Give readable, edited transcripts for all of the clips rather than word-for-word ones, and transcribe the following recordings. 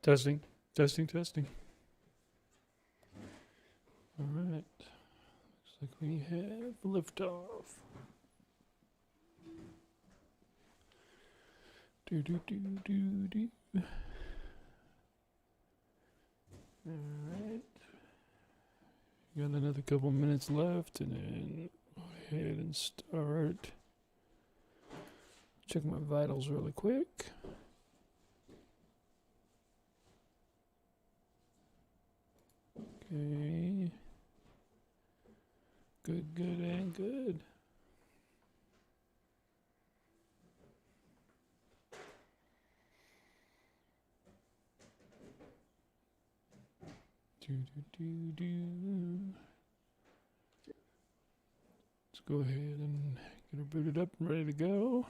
Testing, testing, testing. All right. Looks like we have liftoff. Do do do do do. All right. Got another couple minutes left, and then go ahead and start. Check my vitals really quick. Okay. Good, good, and good. Do, do, do, do. Let's go ahead and get her booted up and ready to go.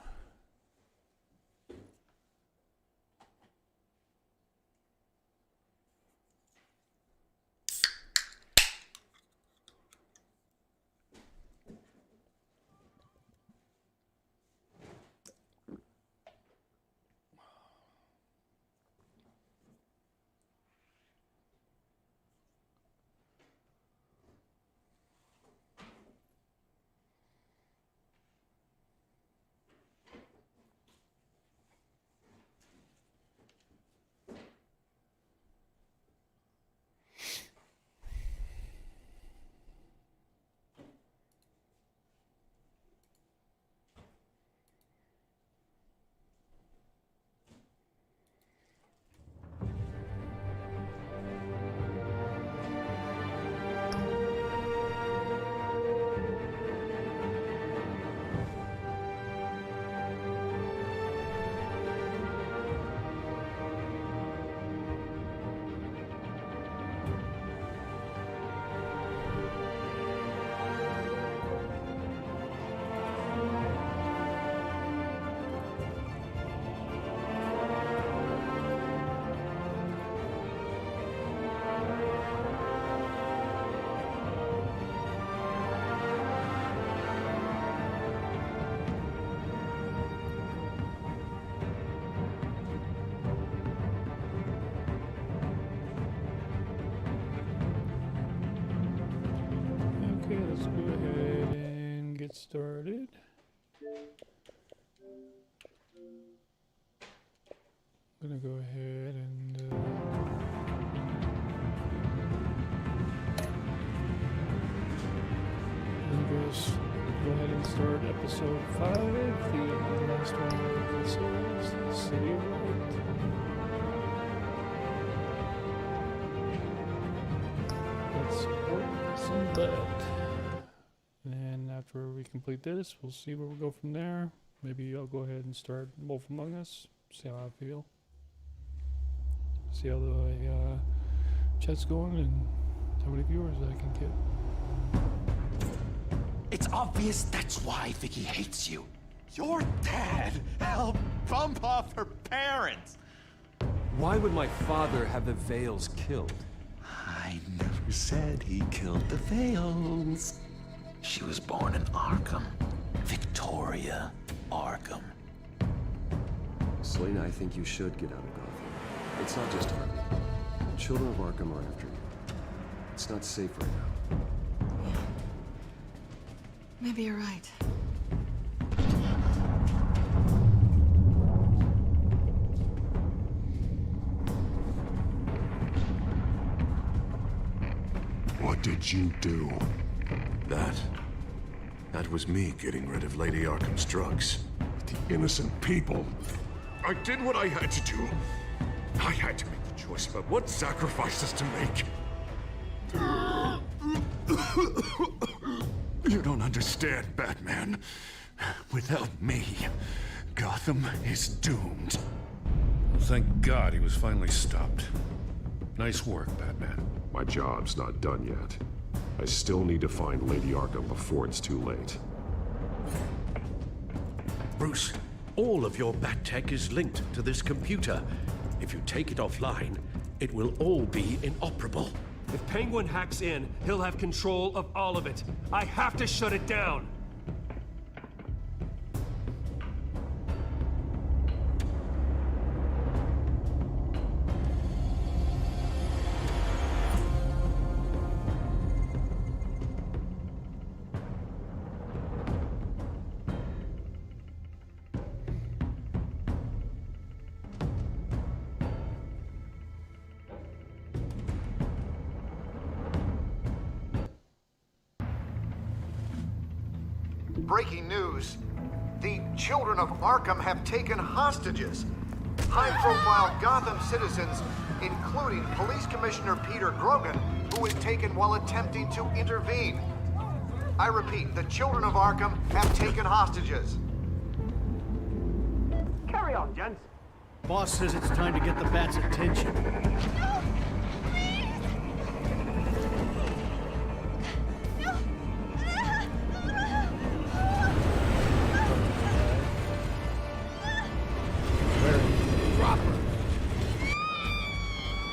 Okay, let's go ahead and get started. I'm gonna go ahead and go ahead and start episode 5, the last one of the series, the City of Light. Let's support this and that. And after we complete this, we'll see where we go from there. Maybe I'll go ahead and start Wolf Among Us, see how I feel. See how the chat's going and how many viewers I can get. It's obvious that's why Vicky hates you. Your dad helped bump off her parents. Why would my father have the Vales killed? I never said he killed the Vales. She was born in Arkham. Victoria Arkham. Selena, I think you should get out of Gotham. It's not just Arkham. Children of Arkham are after you. It's not safe right now. Maybe you're right. What did you do? That was me getting rid of Lady Arkham's drugs. The innocent people. I did what I had to do. I had to make the choice about what sacrifices to make. You don't understand, Batman. Without me, Gotham is doomed. Thank God he was finally stopped. Nice work, Batman. My job's not done yet. I still need to find Lady Arkham before it's too late. Bruce, all of your bat tech is linked to this computer. If you take it offline, it will all be inoperable. If Penguin hacks in, he'll have control of all of it. I have to shut it down. Breaking news. The Children of Arkham have taken hostages. High-profile Gotham citizens, including Police Commissioner Peter Grogan, who was taken while attempting to intervene. I repeat, the Children of Arkham have taken hostages. Carry on, gents. Boss says it's time to get the Bat's attention. Drop her.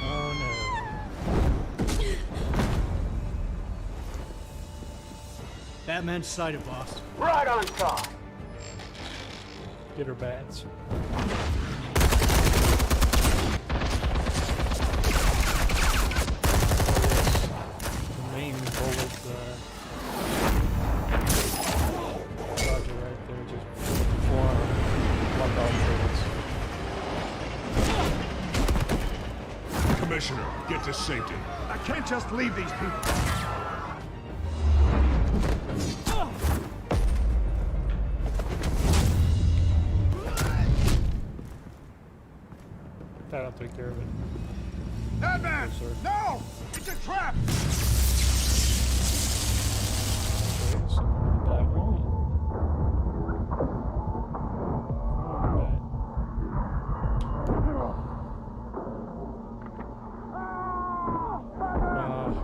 Oh no. Batman's sighted, boss. Right on top. Get her bats. The main bullet, Roger right there, just before one dog bullets. Commissioner, get to safety. I can't just leave these people. That'll take care of it. Batman! Yes, sir. No! It's a trap! That one.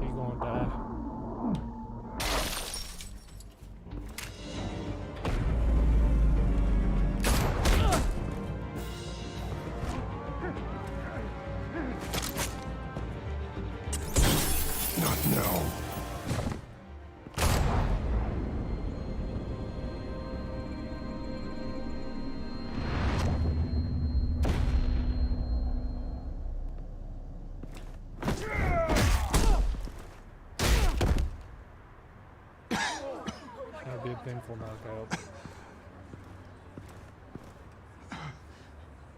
He's gonna die. Not now. That'd be a painful knockout.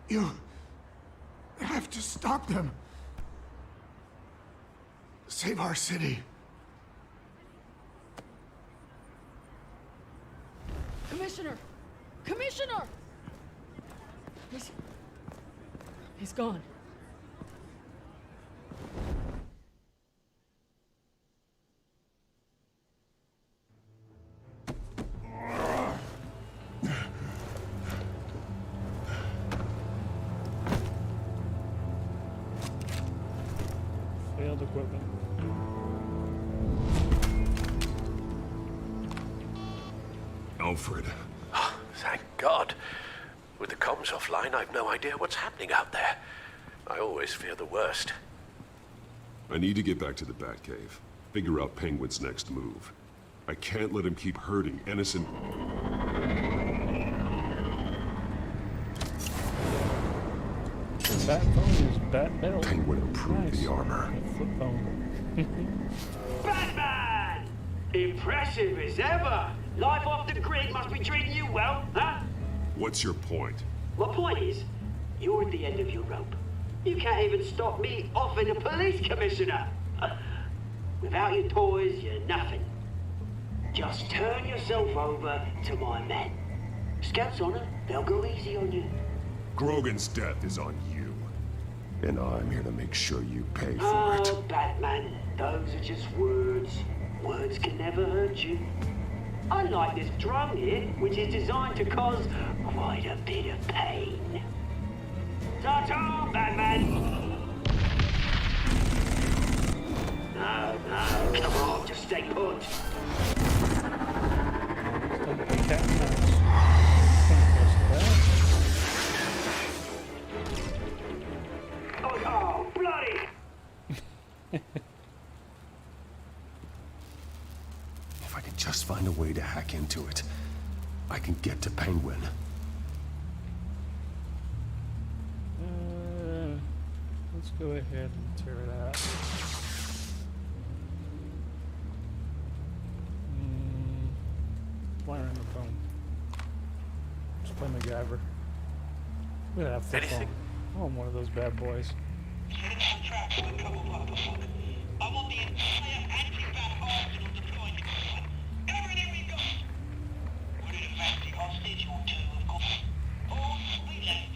You have to stop them. Save our city. Commissioner! Commissioner! He's gone. Failed equipment. Alfred. Thank God. With the comms offline, I've no idea what's happening out there. I always fear the worst. I need to get back to the Batcave. Figure out Penguin's next move. I can't let him keep hurting innocent... Bat phone is bat belt. Penguin improved Nice. the armor. A flip phone. Batman! Impressive as ever. Life off the grid must be treating you well, huh? What's your point? My point is, you're at the end of your rope. You can't even stop me offing a police commissioner. Without your toys, you're nothing. Just turn yourself over to my men. Scouts honor, they'll go easy on you. Grogan's death is on you. And I'm here to make sure you pay for Oh, it. Batman, those are just words. Words can never hurt you. Unlike this drum here, which is designed to cause quite a bit of pain. Ta-ta, Batman! No, come on, just stay put. Don't be cat and mouse. Oh, bloody! If I can just find a way to hack into it, I can get to Penguin. Let's go ahead and tear it out. Wiring the phone. Just play MacGyver. Look at that flip phone. Oh, I'm one of those bad boys. I want the entire anti-bat arsenal deployed. Everything we've got! hostage or two, of course. All we left,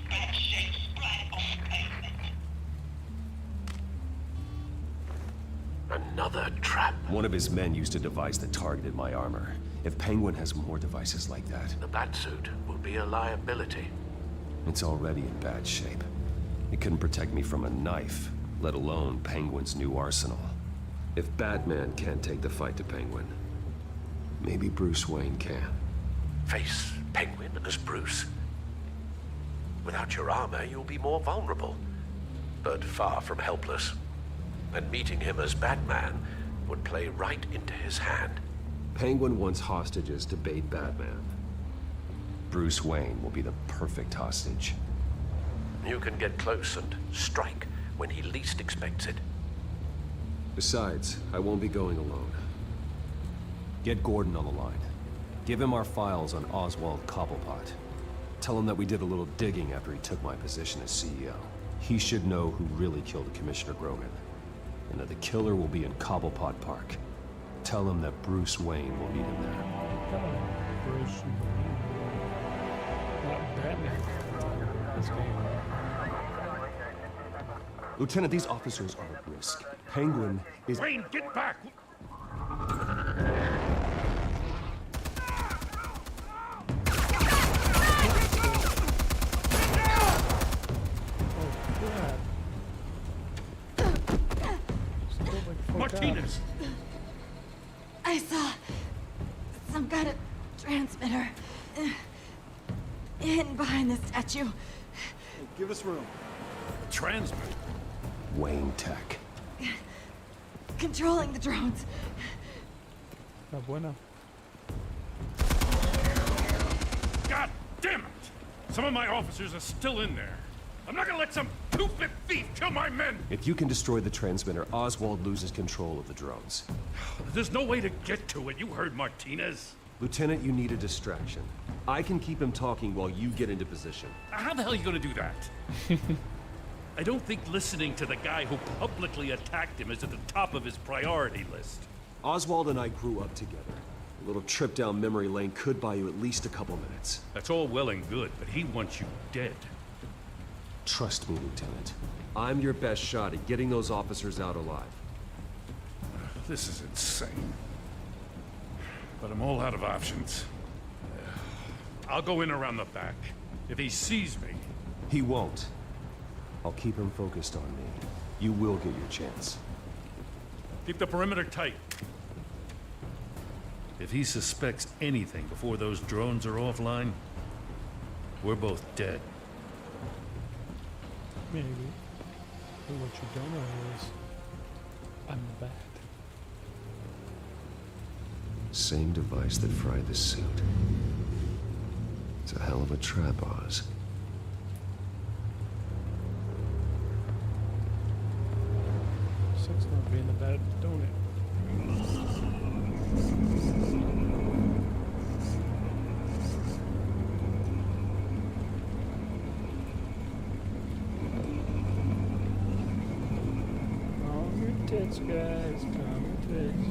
bad shape splat on the pavement. Another trap. One of his men used a device that targeted my armor. If Penguin has more devices like that, The Batsuit will be a liability. it's already in bad shape. It couldn't protect me from a knife, let alone Penguin's new arsenal. If Batman can't take the fight to Penguin, maybe Bruce Wayne can. Face Penguin as Bruce. Without your armor, you'll be more vulnerable, but far from helpless. And meeting him as Batman would play right into his hand. Penguin wants hostages to bait Batman. Bruce Wayne will be the perfect hostage. You can get close and strike when he least expects it. Besides, I won't be going alone. Get Gordon on the line. Give him our files on Oswald Cobblepot. Tell him that we did a little digging after he took my position as CEO. He should know who really killed Commissioner Grogan, and that the killer will be in Cobblepot Park. Tell him that Bruce Wayne will meet him there. Bruce Wayne. Not Batman. This game. Lieutenant, these officers are at risk. Penguin is... Wayne, get back! Martinez! I saw some kind of transmitter hidden behind the statue. Give us room. Transmit. Wayne Tech. Controlling the drones. No bueno. God damn it! Some of my officers are still in there. I'm not gonna let some two-bit thief kill my men! If you can destroy the transmitter, Oswald loses control of the drones. There's no way to get to it. You heard Martinez. Lieutenant, you need a distraction. I can keep him talking while you get into position. How the hell are you gonna do that? I don't think listening to the guy who publicly attacked him is at the top of his priority list. Oswald and I grew up together. A little trip down memory lane could buy you at least a couple minutes. That's all well and good, but he wants you dead. Trust me, Lieutenant. I'm your best shot at getting those officers out alive. This is insane. But I'm all out of options. I'll go in around the back. If he sees me... He won't. I'll keep him focused on me. You will get your chance. Keep the perimeter tight. If he suspects anything before those drones are offline, we're both dead. Maybe. But what you don't know is, I'm the Bat. Same device that fried the suit. It's a hell of a trap, Oz. Sucks not being the Bat, don't it? Calm your tits, guys. Calm your tits.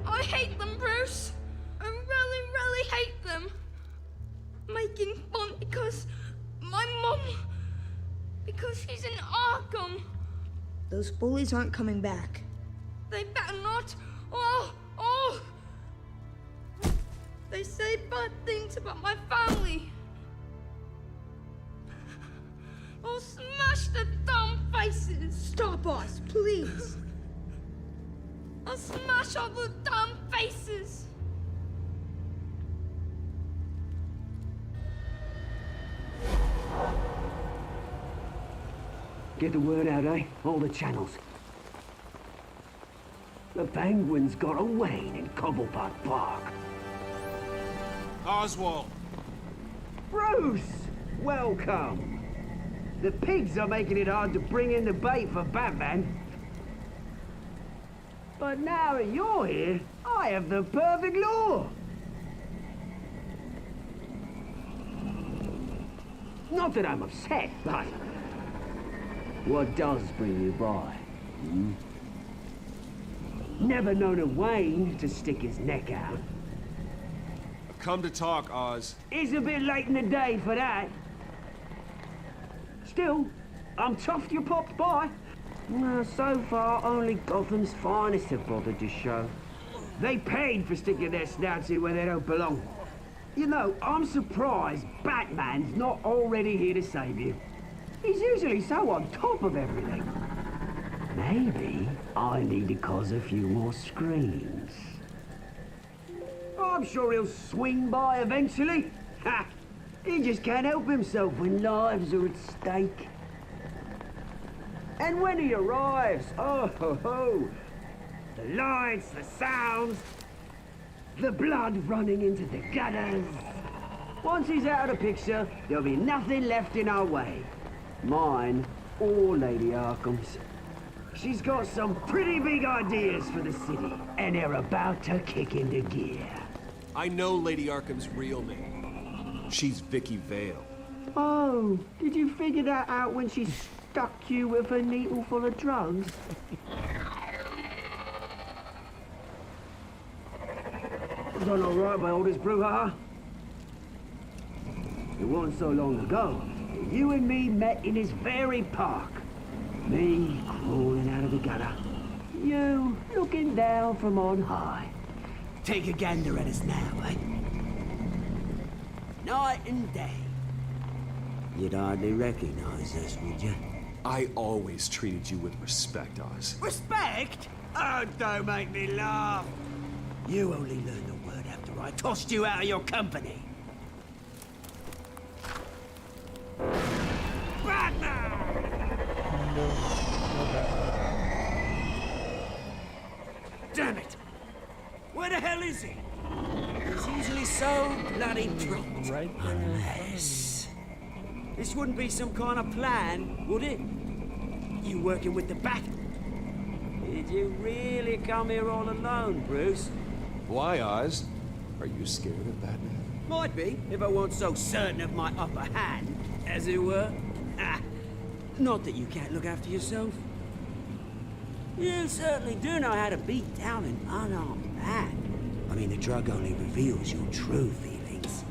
I hate them, Bruce. I really, really hate them. Making fun because my mom... Because she's in Arkham. Those bullies aren't coming back. They better not. Oh! They say bad things about my family. I'll smash the dumb faces. Stop us, please. I'll smash all the dumb faces. Get the word out, eh? All the channels. The Penguin's got a Wayne in Cobblepot Park. Oswald! Bruce! Welcome! The pigs are making it hard to bring in the bait for Batman. But now that you're here, I have the perfect lure. Not that I'm upset, but what does bring you by? Hmm? Never known a Wayne to stick his neck out. I've come to talk, Oz. It's a bit late in the day for that. Still, I'm chuffed you popped by. Well, so far, only Gotham's finest have bothered to show. They paid for sticking their snouts in where they don't belong. You know, I'm surprised Batman's not already here to save you. He's usually so on top of everything. Maybe I need to cause a few more screams. I'm sure he'll swing by eventually. Ha! He just can't help himself when lives are at stake. And when he arrives, oh ho ho! The lights, the sounds, the blood running into the gutters. Once he's out of the picture, there'll be nothing left in our way. Mine or Lady Arkham's. She's got some pretty big ideas for the city, and they're about to kick into gear. I know Lady Arkham's real name. She's Vicky Vale. Oh, did you figure that out when she stuck you with a needle full of drugs? Done all right by all this brouhaha. It wasn't so long ago that you and me met in this very park. Me crawling out of the gutter. You looking down from on high. Take a gander at us now, eh? Night and day. You'd hardly recognize us, would you? I always treated you with respect, Oz. Respect? Oh, don't make me laugh. You only learned the word after I tossed you out of your company. Batman! Damn it! Where the hell is he? He's usually so bloody prompt. Right there. Unless... This wouldn't be some kind of plan, would it? You working with the Bat? Did you really come here all alone, Bruce? Why, Oz? Are you scared of Batman? Might be, if I weren't so certain of my upper hand, as it were. Ah, not that you can't look after yourself. You certainly do know how to beat down an unarmed man. I mean, the drug only reveals your true feelings.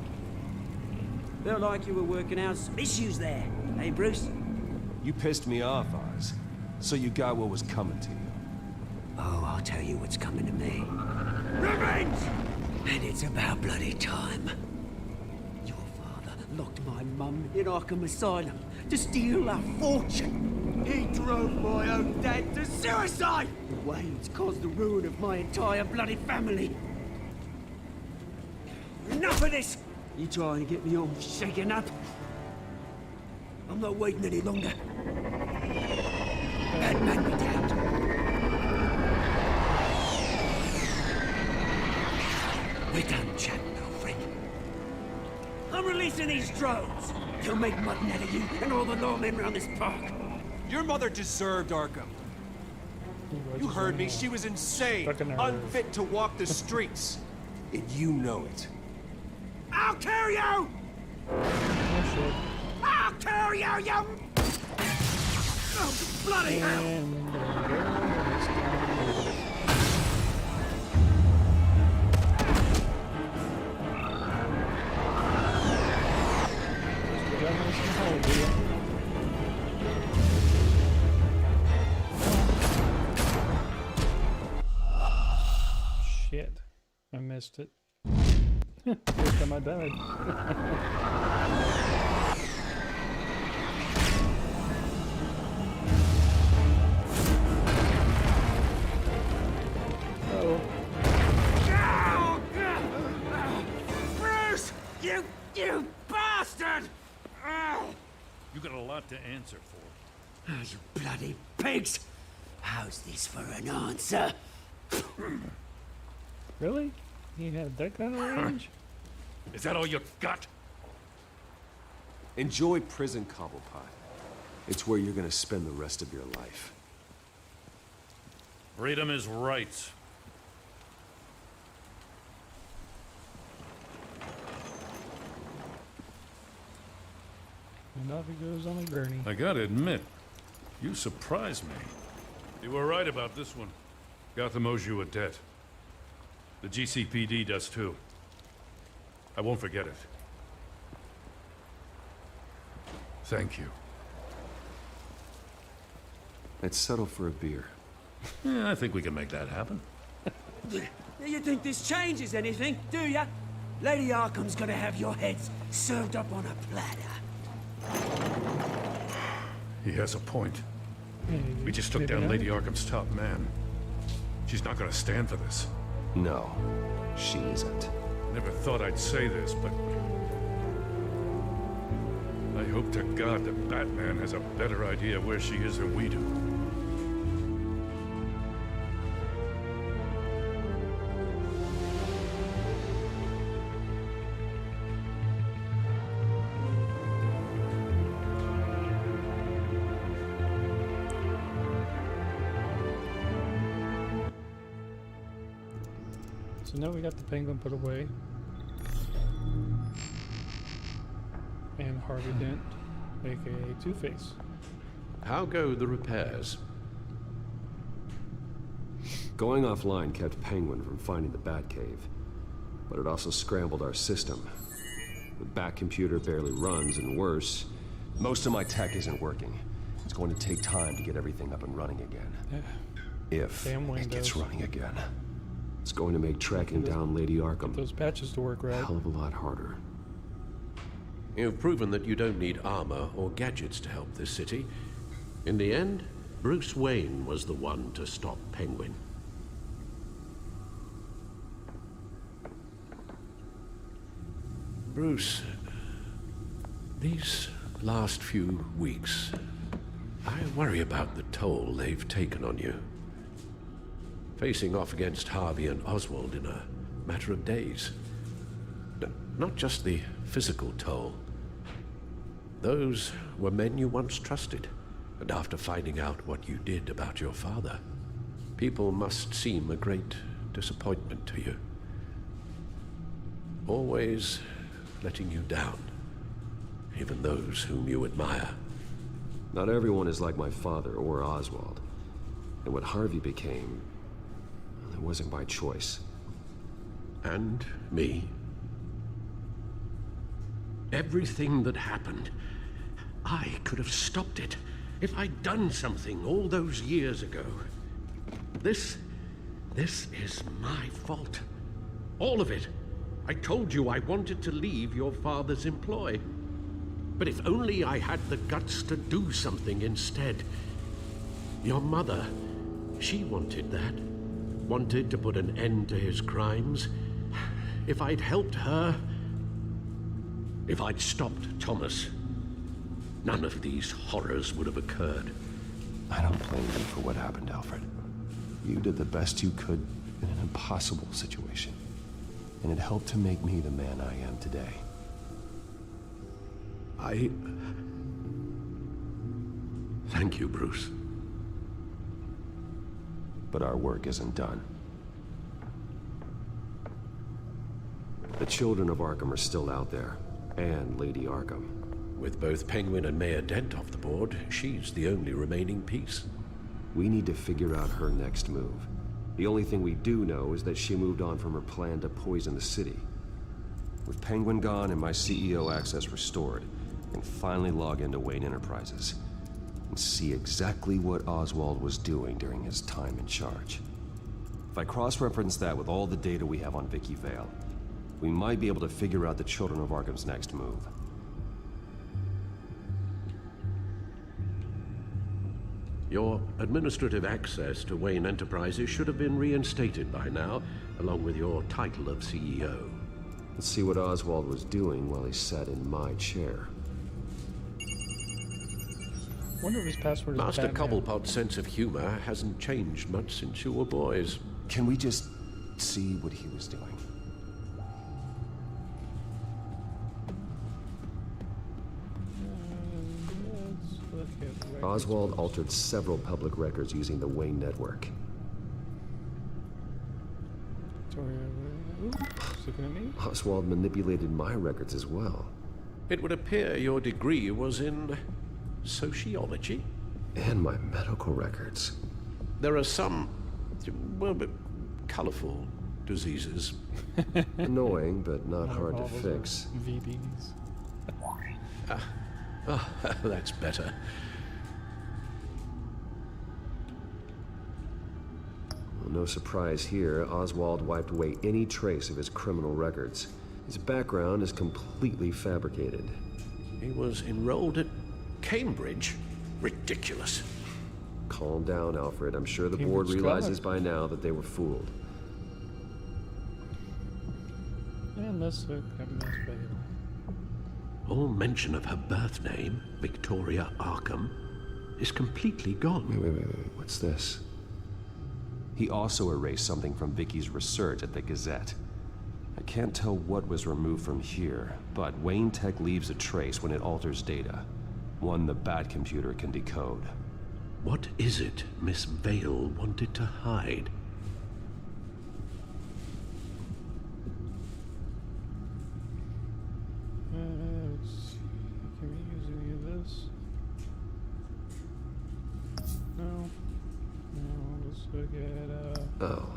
Felt like you were working out some issues there, eh, Bruce? You pissed me off, Oz. So you got what was coming to you. Oh, I'll tell you what's coming to me. Revenge! And it's about bloody time. Your father locked my mum in Arkham Asylum to steal our fortune. He drove my own dad to suicide! The Waynes caused the ruin of my entire bloody family. Enough of this! You trying to get me all shaken up? I'm not waiting any longer. Batman be damned. We're done chatting, old friend. I'm releasing these drones. They'll make mutton out of you and all the lawmen around this park. Your mother deserved Arkham. You heard me. She was insane, unfit to walk the streets. And you know it. I'll kill you! I'll kill you, you... Oh, bloody hell! Shit. I missed it. First time I died. Oh. Bruce! You bastard! You got a lot to answer for. Oh, you bloody pigs! How's this for an answer? Really? He had that kind of range? Is that all you got? Enjoy prison, Cobblepot. It's where you're gonna spend the rest of your life. Freedom is right. And off he goes on a gurney. I gotta admit, you surprised me. You were right about this one. Gotham owes you a debt. The GCPD does too. I won't forget it. Thank you. Let's settle for a beer. Yeah, I think we can make that happen. You think this changes anything, do ya? Lady Arkham's gonna have your heads served up on a platter. He has a point. Maybe, We just took maybe down not. Lady Arkham's top man. She's not gonna stand for this. No, she isn't. Never thought I'd say this, but I hope to God that Batman has a better idea where she is than we do. So now we got the Penguin put away. And Harvey Dent, aka Two-Face. How go the repairs? Going offline kept Penguin from finding the Batcave, but it also scrambled our system. The Bat computer barely runs, and worse, most of my tech isn't working. It's going to take time to get everything up and running again. Yeah. If Damn it gets Windows. running again. It's going to make tracking down Lady Arkham Those patches to work a right. hell of a lot harder. You've proven that you don't need armor or gadgets to help this city. In the end, Bruce Wayne was the one to stop Penguin. Bruce, these last few weeks, I worry about the toll they've taken on you. Facing off against Harvey and Oswald in a matter of days. Not just the physical toll. Those were men you once trusted, and after finding out what you did about your father, people must seem a great disappointment to you. Always letting you down, even those whom you admire. Not everyone is like my father or Oswald. And what Harvey became, it wasn't by choice. And me. Everything that happened, I could have stopped it if I'd done something all those years ago. This is my fault. All of it. I told you I wanted to leave your father's employ. But if only I had the guts to do something instead. Your mother, she wanted that. Wanted to put an end to his crimes. If I'd helped her, if I'd stopped Thomas, none of these horrors would have occurred. I don't blame you for what happened, Alfred. You did the best you could in an impossible situation. And it helped to make me the man I am today. Thank you, Bruce. But our work isn't done. The children of Arkham are still out there, and Lady Arkham. With both Penguin and Mayor Dent off the board, she's the only remaining piece. We need to figure out her next move. The only thing we do know is that she moved on from her plan to poison the city. With Penguin gone and my CEO access restored, I can finally log into Wayne Enterprises and see exactly what Oswald was doing during his time in charge. If I cross-reference that with all the data we have on Vicky Vale, we might be able to figure out the Children of Arkham's next move. Your administrative access to Wayne Enterprises should have been reinstated by now, along with your title of CEO. Let's see what Oswald was doing while he sat in my chair. Wonder if his password is Master Batman. Cobblepot's sense of humor hasn't changed much since you were boys. Can we just see what he was doing? Oswald altered several public records using the Wayne network. Victoria, ooh, she's looking at me. Oswald manipulated my records as well. It would appear your degree was in sociology. And my medical records. There are some, well, colorful diseases. Annoying, but not hard to All those fix. are VDs. Oh, that's better. Well, no surprise here, Oswald wiped away any trace of his criminal records. His background is completely fabricated. He was enrolled at Cambridge? Ridiculous. Calm down, Alfred. I'm sure the Cambridge board realizes Scholar. by now that they were fooled. And that's a nice video. All mention of her birth name, Victoria Arkham, is completely gone. Wait. What's this? He also erased something from Vicky's research at the Gazette. I can't tell what was removed from here, but Wayne Tech leaves a trace when it alters data. One the Bat computer can decode. What is it Miss Vale wanted to hide? Let's see. Can we use any of this? No. Let's look at, Oh,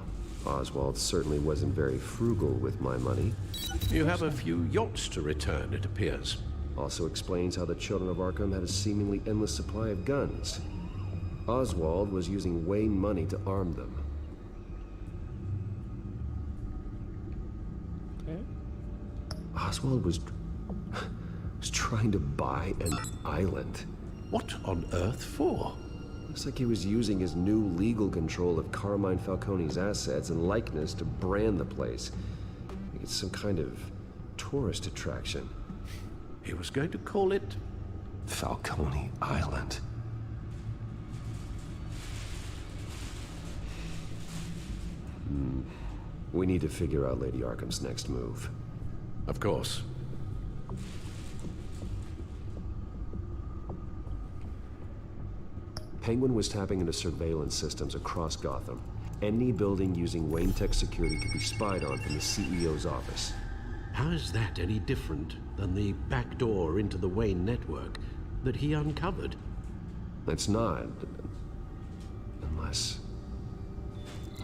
Oswald certainly wasn't very frugal with my money. You have a few yachts to return, it appears. Also explains how the Children of Arkham had a seemingly endless supply of guns. Oswald was using Wayne money to arm them. okay. Oswald was trying to buy an island. What on earth for? Looks like he was using his new legal control of Carmine Falcone's assets and likeness to brand the place. It's some kind of tourist attraction. He was going to call it Falcone Island. We need to figure out Lady Arkham's next move. Of course. Penguin was tapping into surveillance systems across Gotham. Any building using Wayne Tech security could be spied on from the CEO's office. How is that any different than the back door into the Wayne network that he uncovered? It's not. Unless...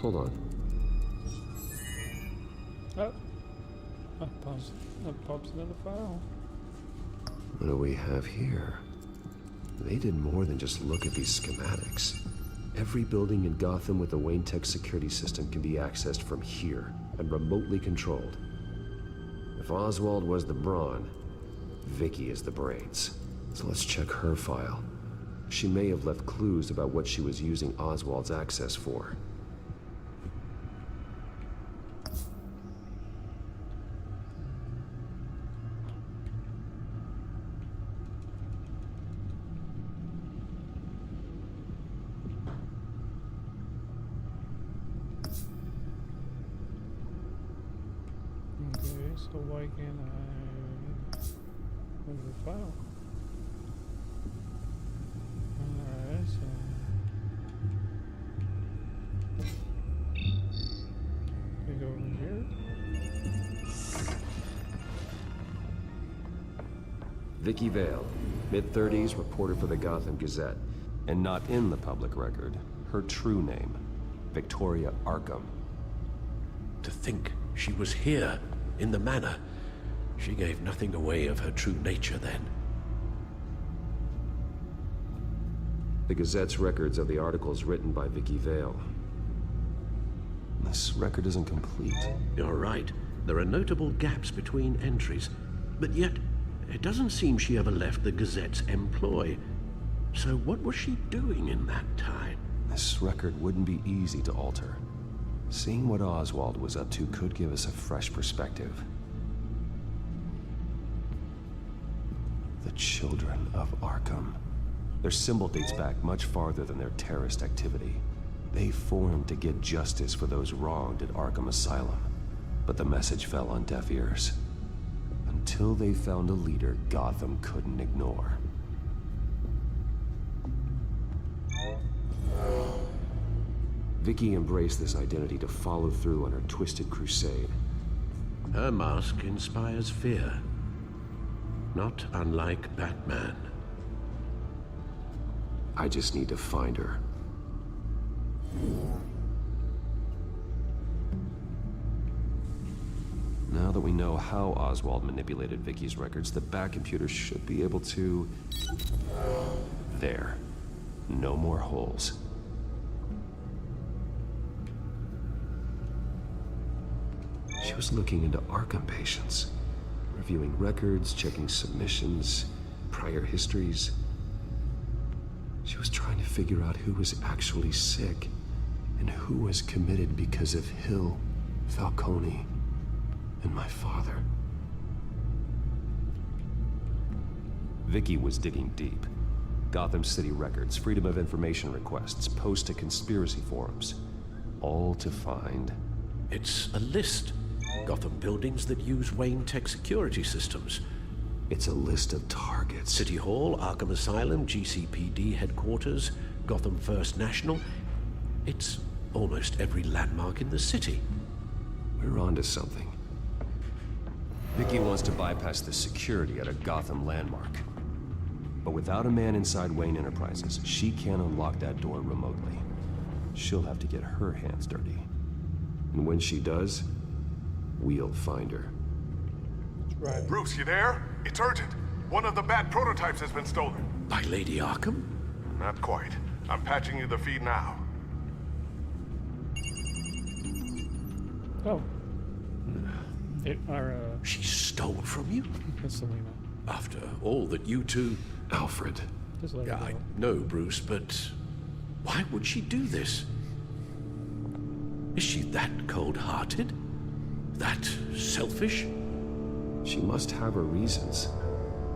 Hold on. Oh. That pops another file. What do we have here? They did more than just look at these schematics. Every building in Gotham with a Wayne Tech security system can be accessed from here and remotely controlled. If Oswald was the brawn, Vicky is the brains. So let's check her file. She may have left clues about what she was using Oswald's access for. Okay, so why can't I move the file? Alright, so we go over here. Vicky Vale, mid-30s, reporter for the Gotham Gazette. And not in the public record, her true name, Victoria Arkham. To think she was here, in the manor. She gave nothing away of her true nature then. The Gazette's records of the articles written by Vicky Vale. This record isn't complete. You're right. There are notable gaps between entries. But yet, it doesn't seem she ever left the Gazette's employ. So what was she doing in that time? This record wouldn't be easy to alter. Seeing what Oswald was up to could give us a fresh perspective. The Children of Arkham. Their symbol dates back much farther than their terrorist activity. They formed to get justice for those wronged at Arkham Asylum. But the message fell on deaf ears. Until they found a leader Gotham couldn't ignore. Vicky embraced this identity to follow through on her twisted crusade. Her mask inspires fear. Not unlike Batman. I just need to find her. Now that we know how Oswald manipulated Vicky's records, the Bat computer should be able to... There. No more holes. She was looking into Arkham patients, reviewing records, checking submissions, prior histories. She was trying to figure out who was actually sick and who was committed because of Hill, Falcone, and my father. Vicky was digging deep. Gotham City records, Freedom of Information requests, posts to conspiracy forums. All to find... It's a list. Gotham buildings that use Wayne Tech security systems. It's a list of targets. City Hall, Arkham Asylum, GCPD headquarters, Gotham First National. It's almost every landmark in the city. We're onto something. Vicky wants to bypass the security at a Gotham landmark. But without a man inside Wayne Enterprises, she can't unlock that door remotely. She'll have to get her hands dirty. And when she does, we'll find her. Right. Bruce, you there? It's urgent. One of the Bat prototypes has been stolen. By Lady Arkham? Not quite. I'm patching you the feed now. Oh. She stole from you? That's Selina. After all that you two... Alfred. Just let her I go. know, Bruce, but why would she do this? Is she that cold-hearted? That selfish? She must have her reasons.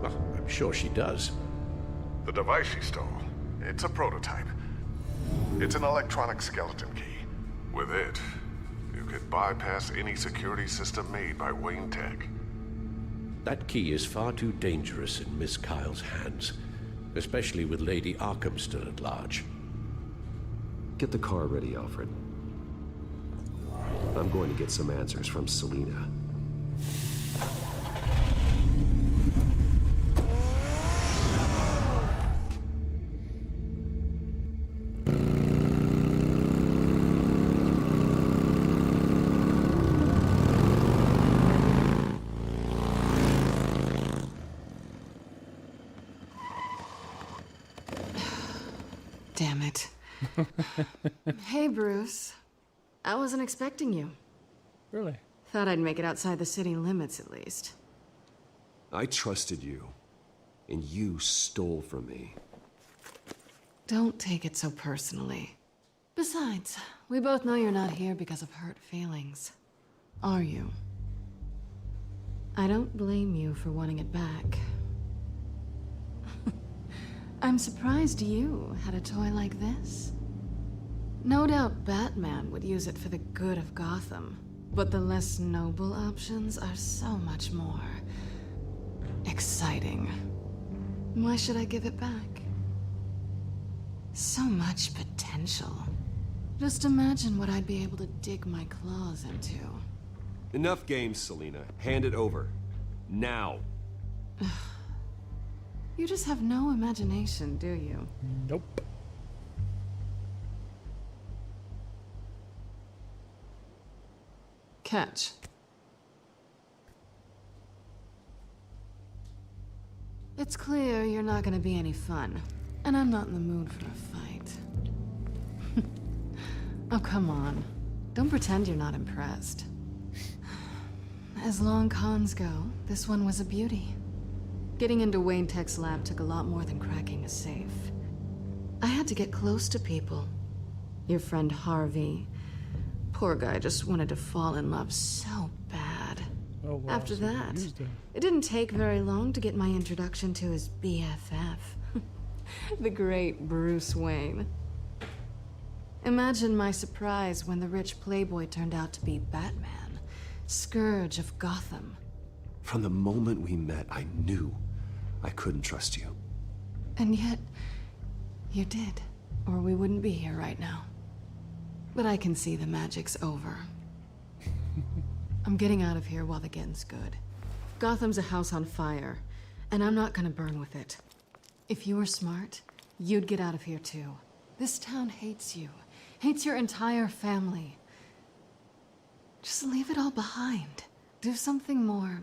Well, I'm sure she does. The device she stole, it's a prototype. It's an electronic skeleton key. With it, you could bypass any security system made by Wayne Tech. That key is far too dangerous in Miss Kyle's hands, especially with Lady Arkham still at large. Get the car ready, Alfred. I'm going to get some answers from Selina. Damn it. Hey, Bruce. I wasn't expecting you. Really? Thought I'd make it outside the city limits, at least. I trusted you, and you stole from me. Don't take it so personally. Besides, we both know you're not here because of hurt feelings. Are you? I don't blame you for wanting it back. I'm surprised you had a toy like this. No doubt Batman would use it for the good of Gotham, but the less noble options are so much more exciting. Why should I give it back? So much potential. Just imagine what I'd be able to dig my claws into. Enough games, Selina. Hand it over. Now. You just have no imagination, do you? Nope. Catch. It's clear you're not gonna be any fun, and I'm not in the mood for a fight. Oh, come on. Don't pretend you're not impressed. As long cons go, this one was a beauty. Getting into Wayne Tech's lab took a lot more than cracking a safe. I had to get close to people. Your friend Harvey. Poor guy just wanted to fall in love so bad. Oh, wow. After So you that, used him. it didn't take very long to get my introduction to his BFF. The great Bruce Wayne. Imagine my surprise when the rich playboy turned out to be Batman, Scourge of Gotham. From the moment we met, I knew I couldn't trust you. And yet, you did, or we wouldn't be here right now. But I can see the magic's over. I'm getting out of here while the getting's good. Gotham's a house on fire, And I'm not gonna burn with it. If you were smart, you'd get out of here too. This town hates you. Hates your entire family. Just leave it all behind. Do something more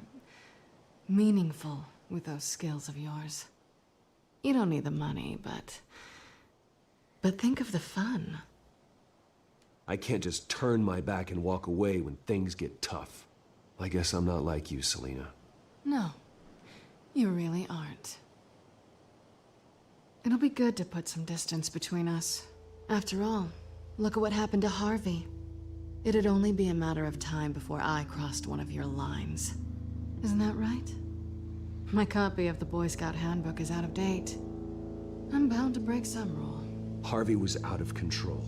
meaningful with those skills of yours. You don't need the money, but think of the fun. I can't just turn my back and walk away when things get tough. I guess I'm not like you, Selina. No, you really aren't. It'll be good to put some distance between us. After all, look at what happened to Harvey. It'd only be a matter of time before I crossed one of your lines. Isn't that right? My copy of the Boy Scout Handbook is out of date. I'm bound to break some rule. Harvey was out of control,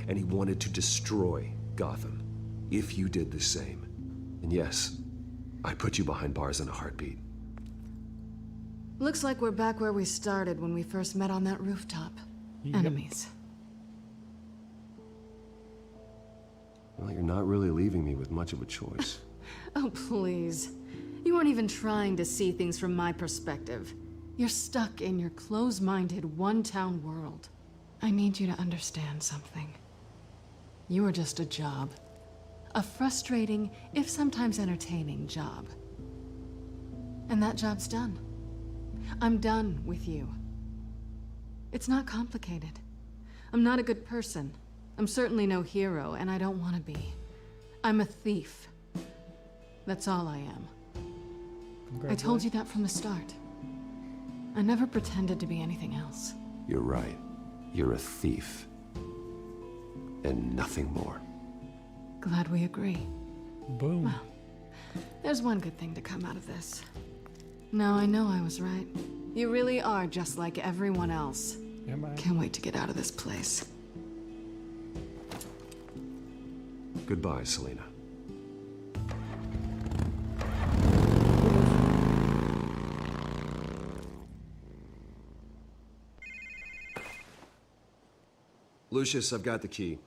and he wanted to destroy Gotham. If you did the same. And yes, I'd put you behind bars in a heartbeat. Looks like we're back where we started when we first met on that rooftop. Yep. Enemies. Well, you're not really leaving me with much of a choice. Oh, please. You aren't even trying to see things from my perspective. You're stuck in your close-minded, one-town world. I need you to understand something. You are just a job. A frustrating, if sometimes entertaining, job. And that job's done. I'm done with you. It's not complicated. I'm not a good person. I'm certainly no hero, and I don't want to be. I'm a thief. That's all I am. I told you that from the start. I never pretended to be anything else. You're right. You're a thief. And nothing more. Glad we agree. Boom. Well, there's one good thing to come out of this. Now I know I was right. You really are just like everyone else. Am I? Can't wait to get out of this place. Goodbye, Selina. Lucius, I've got the key.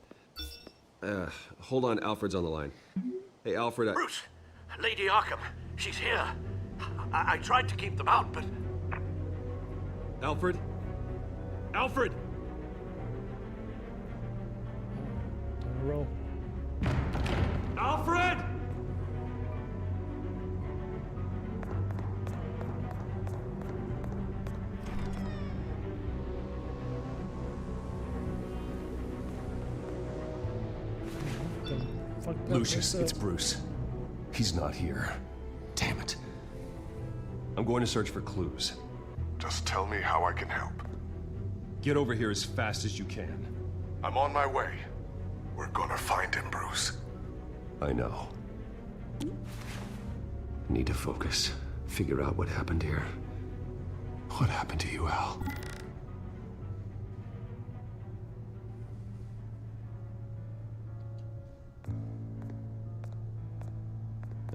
Hold on, Alfred's on the line. Hey, Alfred, Bruce! Lady Arkham, she's here. I tried to keep them out, but... Alfred? Alfred! On a roll. Alfred! Lucius, it's Bruce. He's not here. Damn it. I'm going to search for clues. Just tell me how I can help. Get over here as fast as you can. I'm on my way. We're gonna find him, Bruce. I know. Need to focus. Figure out what happened here. What happened to you, Al?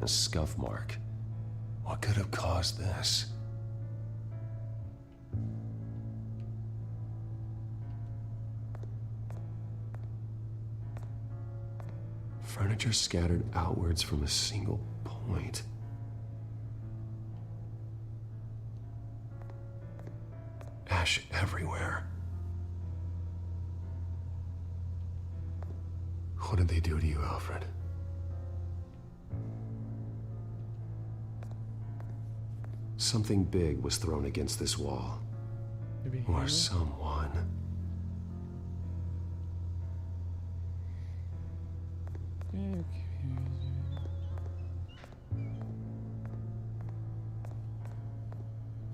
A scuff mark. What could have caused this? Furniture scattered outwards from a single point. Ash everywhere. What did they do to you, Alfred? Something big was thrown against this wall. Maybe Or here? someone. Okay.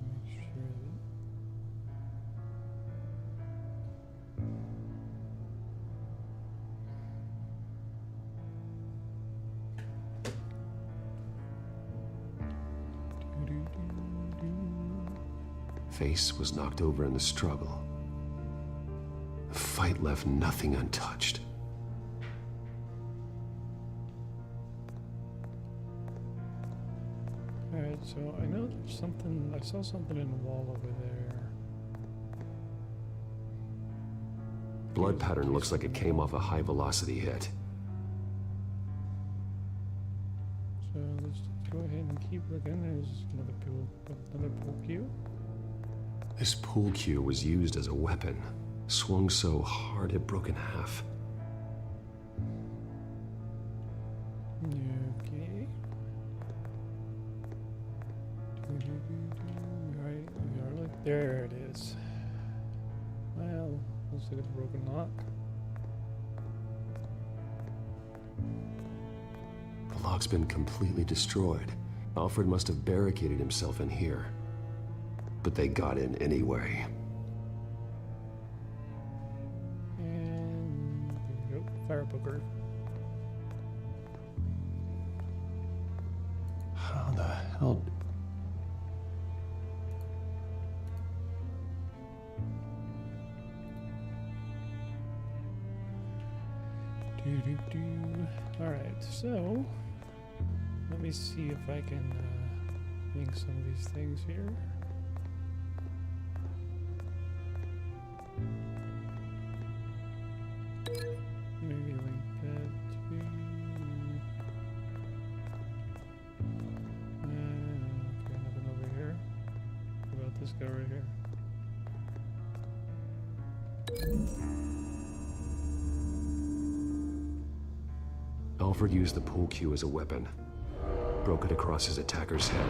Make sure that Face was knocked over in the struggle. The fight left nothing untouched. Alright, so I know there's something, I saw something in the wall over there. Blood pattern looks like it came off a high velocity hit. So let's just go ahead and keep looking. again, there's another pool cue. This pool cue was used as a weapon, swung so hard it broke in half. Okay. Right, there it is. Well, looks like it's a broken lock. The lock's been completely destroyed. Alfred must have barricaded himself in here. But they got in anyway. And there we go, fire poker. How the hell? Alright, so let me see if I can link some of these things here. Maybe link that to okay, nothing over here. What about this guy right here? Alfred used the pool cue as a weapon. Broke it across his attacker's head.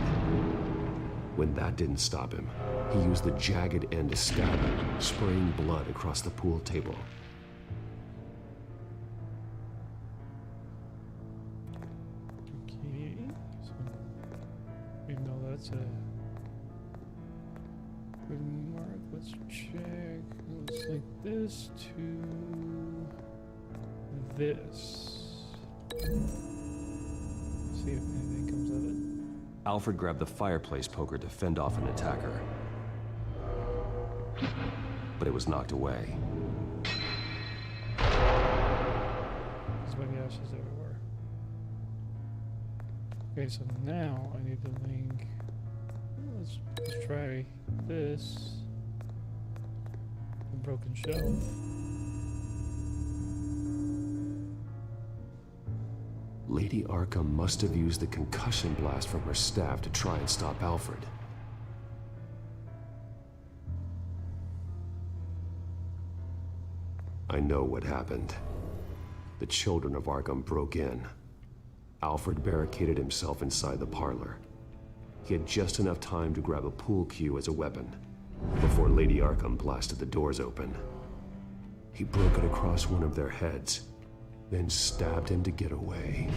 When that didn't stop him, he used the jagged end to stab him, spraying blood across the pool table. Okay, so even though that's a good mark, let's check. Looks like this to this. See if anything comes of it. Alfred grabbed the fireplace poker to fend off an attacker. But it was knocked away. There's many ashes everywhere. Okay, so now I need to link. Let's try this. The broken shelf. Lady Arkham must have used the concussion blast from her staff to try and stop Alfred. I know what happened. The children of Arkham broke in. Alfred barricaded himself inside the parlor. He had just enough time to grab a pool cue as a weapon before Lady Arkham blasted the doors open. He broke it across one of their heads, then stabbed him to get away.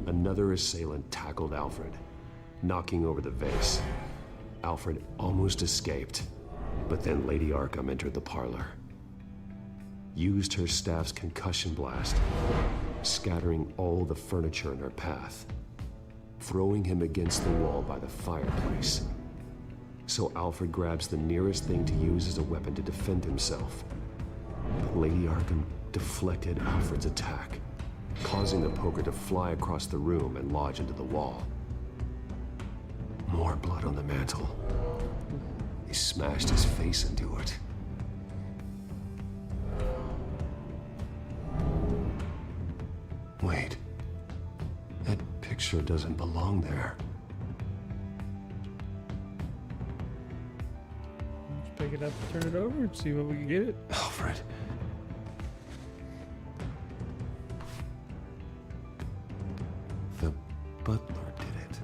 Another assailant tackled Alfred, knocking over the vase. Alfred almost escaped, but then Lady Arkham entered the parlor. Used her staff's concussion blast, scattering all the furniture in her path, throwing him against the wall by the fireplace. So Alfred grabs the nearest thing to use as a weapon to defend himself. But Lady Arkham deflected Alfred's attack, causing the poker to fly across the room and lodge into the wall. More blood on the mantle. He smashed his face into it. Wait. That picture doesn't belong there. Let's pick it up and turn it over and see what we can get it. Alfred. The butler did it.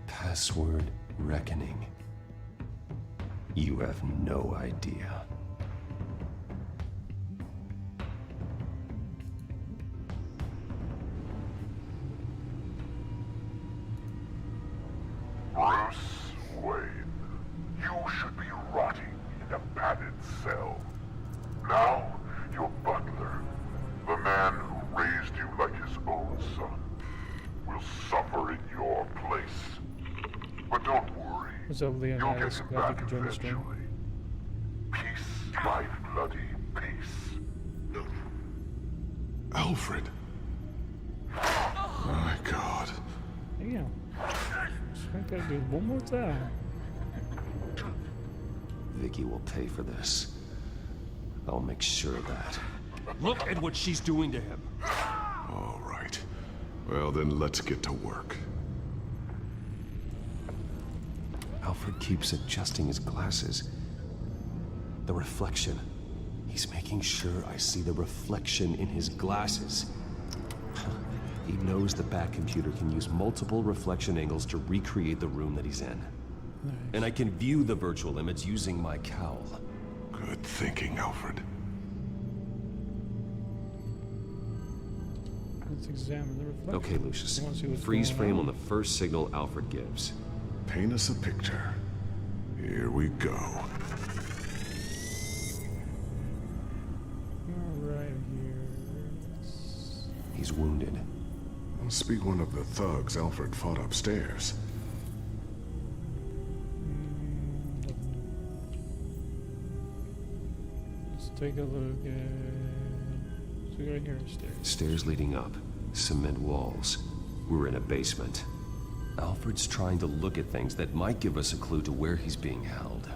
Password reckoning. You have no idea. Bruce Wayne, you should be rotting in a padded cell. Now, your butler, the man who raised you like his own son, will suffer in your place. But don't worry. What's up, Leon? You'll get him Glad you back could join the stream. eventually. Peace, my bloody peace. Alfred. My God. Damn. I gotta do it one more time. Vicky will pay for this. I'll make sure of that. Look at what she's doing to him. All right. Well, then let's get to work. Alfred keeps adjusting his glasses. The reflection. He's making sure I see the reflection in his glasses. He knows the Bat computer can use multiple reflection angles to recreate the room that he's in. Nice. And I can view the virtual image using my cowl. Good thinking, Alfred. Let's examine the reflection. Okay, Lucius. I wanna see what's Freeze going frame on. on the first signal Alfred gives. Paint us a picture. Here we go. Right here. He's wounded. Must be one of the thugs Alfred fought upstairs. Let's take a look at. So right here, stairs. Stairs leading up. Cement walls. We're in a basement. Alfred's trying to look at things that might give us a clue to where he's being held.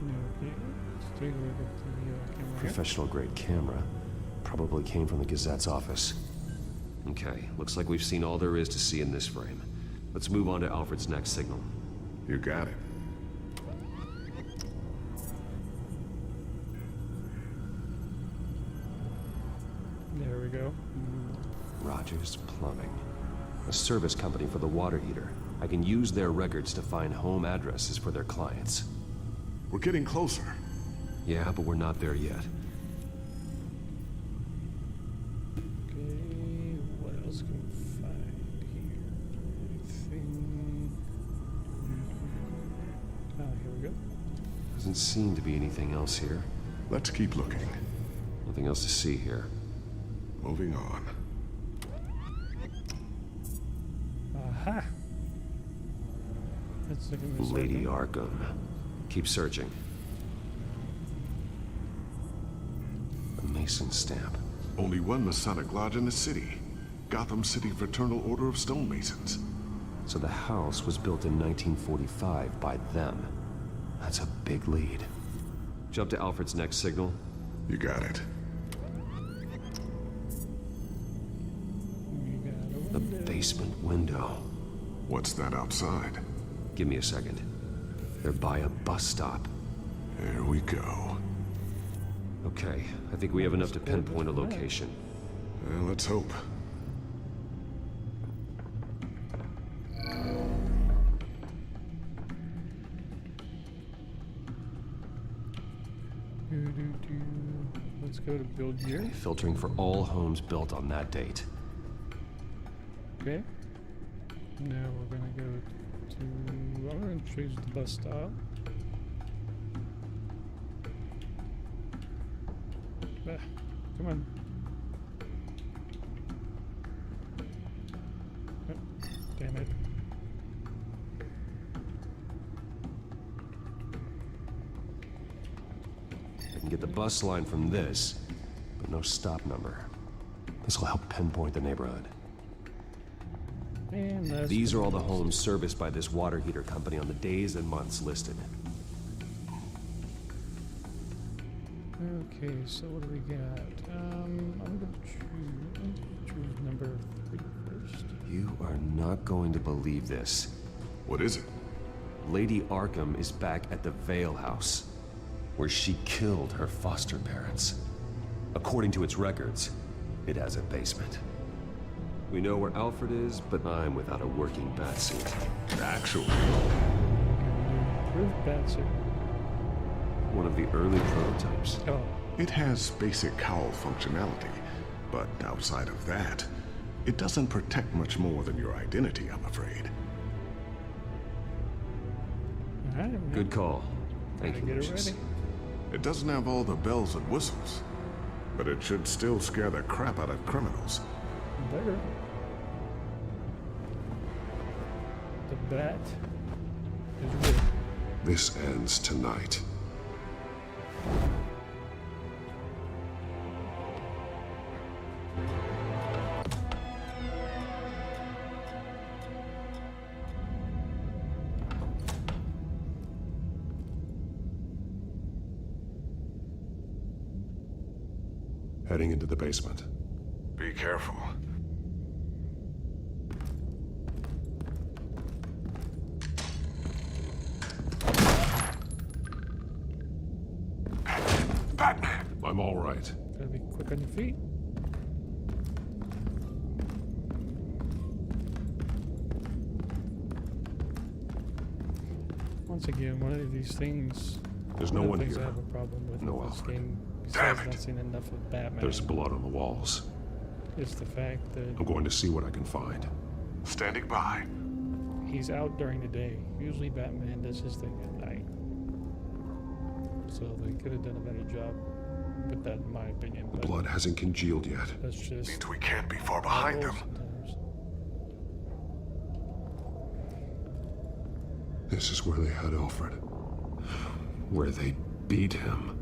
Okay, let's take a look at the camera here. Professional grade camera. Probably came from the Gazette's office. Okay, looks like we've seen all there is to see in this frame. Let's move on to Alfred's next signal. You got it. There we go. Rogers Plumbing. A service company for the water heater. I can use their records to find home addresses for their clients. We're getting closer. Yeah, but we're not there yet. Okay, what else can we find here? Anything? Ah, here we go. Doesn't seem to be anything else here. Let's keep looking. Nothing else to see here. Moving on. Aha! Let's look at this. Lady Arkham. Keep searching. A Mason stamp. Only one Masonic lodge in the city. Gotham City Fraternal Order of Stonemasons. So the house was built in 1945 by them. That's a big lead. Jump to Alfred's next signal. You got it. The basement window. What's that outside? Give me a second. They're by a bus stop. There we go. Okay, I think we have enough to pinpoint a location. Well, let's hope. Let's go to build here. Filtering for all homes built on that date. Okay. Now we're gonna go to. I'm gonna choose the bus stop. Ah, come on. Oh, damn it. I can get the bus line from this, but no stop number. This will help pinpoint the neighborhood. And that's These are all the homes serviced by this water heater company on the days and months listed. Okay, so what do we got? I'm gonna choose number 3 first. You are not going to believe this. What is it? Lady Arkham is back at the Vale House, where she killed her foster parents. According to its records, it has a basement. We know where Alfred is, but I'm without a working batsuit. Actually, Proof Batsuit. One of the early prototypes. Oh. it has basic cowl functionality, but outside of that, it doesn't protect much more than your identity, I'm afraid. Alright, Good call. Thank you, get it Lucius. ready. It doesn't have all the bells and whistles, but it should still scare the crap out of criminals. Better. The bat is real. This ends tonight. Heading into the basement. Be careful. Batman! I'm all right. Gotta be quick on your feet. Once again, one of these things. There's one no of one the things here. I have a problem with No, this Alfred. game, Damn besides it. not seeing enough of Batman, There's blood on the walls. is the fact that I'm going to see what I can find. Standing by. he's out during the day. Usually Batman does his thing at night. So they could have done a better job with that, in my opinion. The but blood hasn't congealed yet. that's just Means we can't be far behind them. sometimes. This is where they had Alfred. Where they beat him.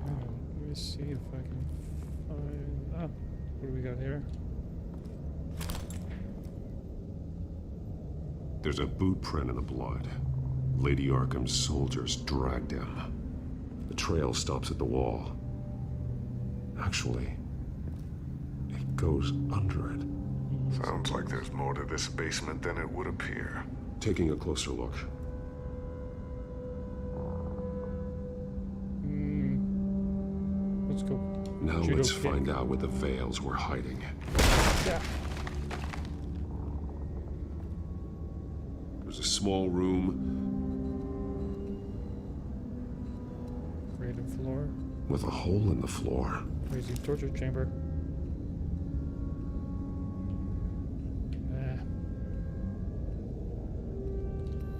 Let me see if I can find. Ah, what do we got here? There's a boot print in the blood. Lady Arkham's soldiers dragged him. The trail stops at the wall. Actually, it goes under it. Sounds like there's more to this basement than it would appear. Taking a closer look. Let's go. Now Judo let's kick. find out where the Veils were hiding. Yeah. There's a small room Rated floor. with a hole in the floor. Crazy torture chamber.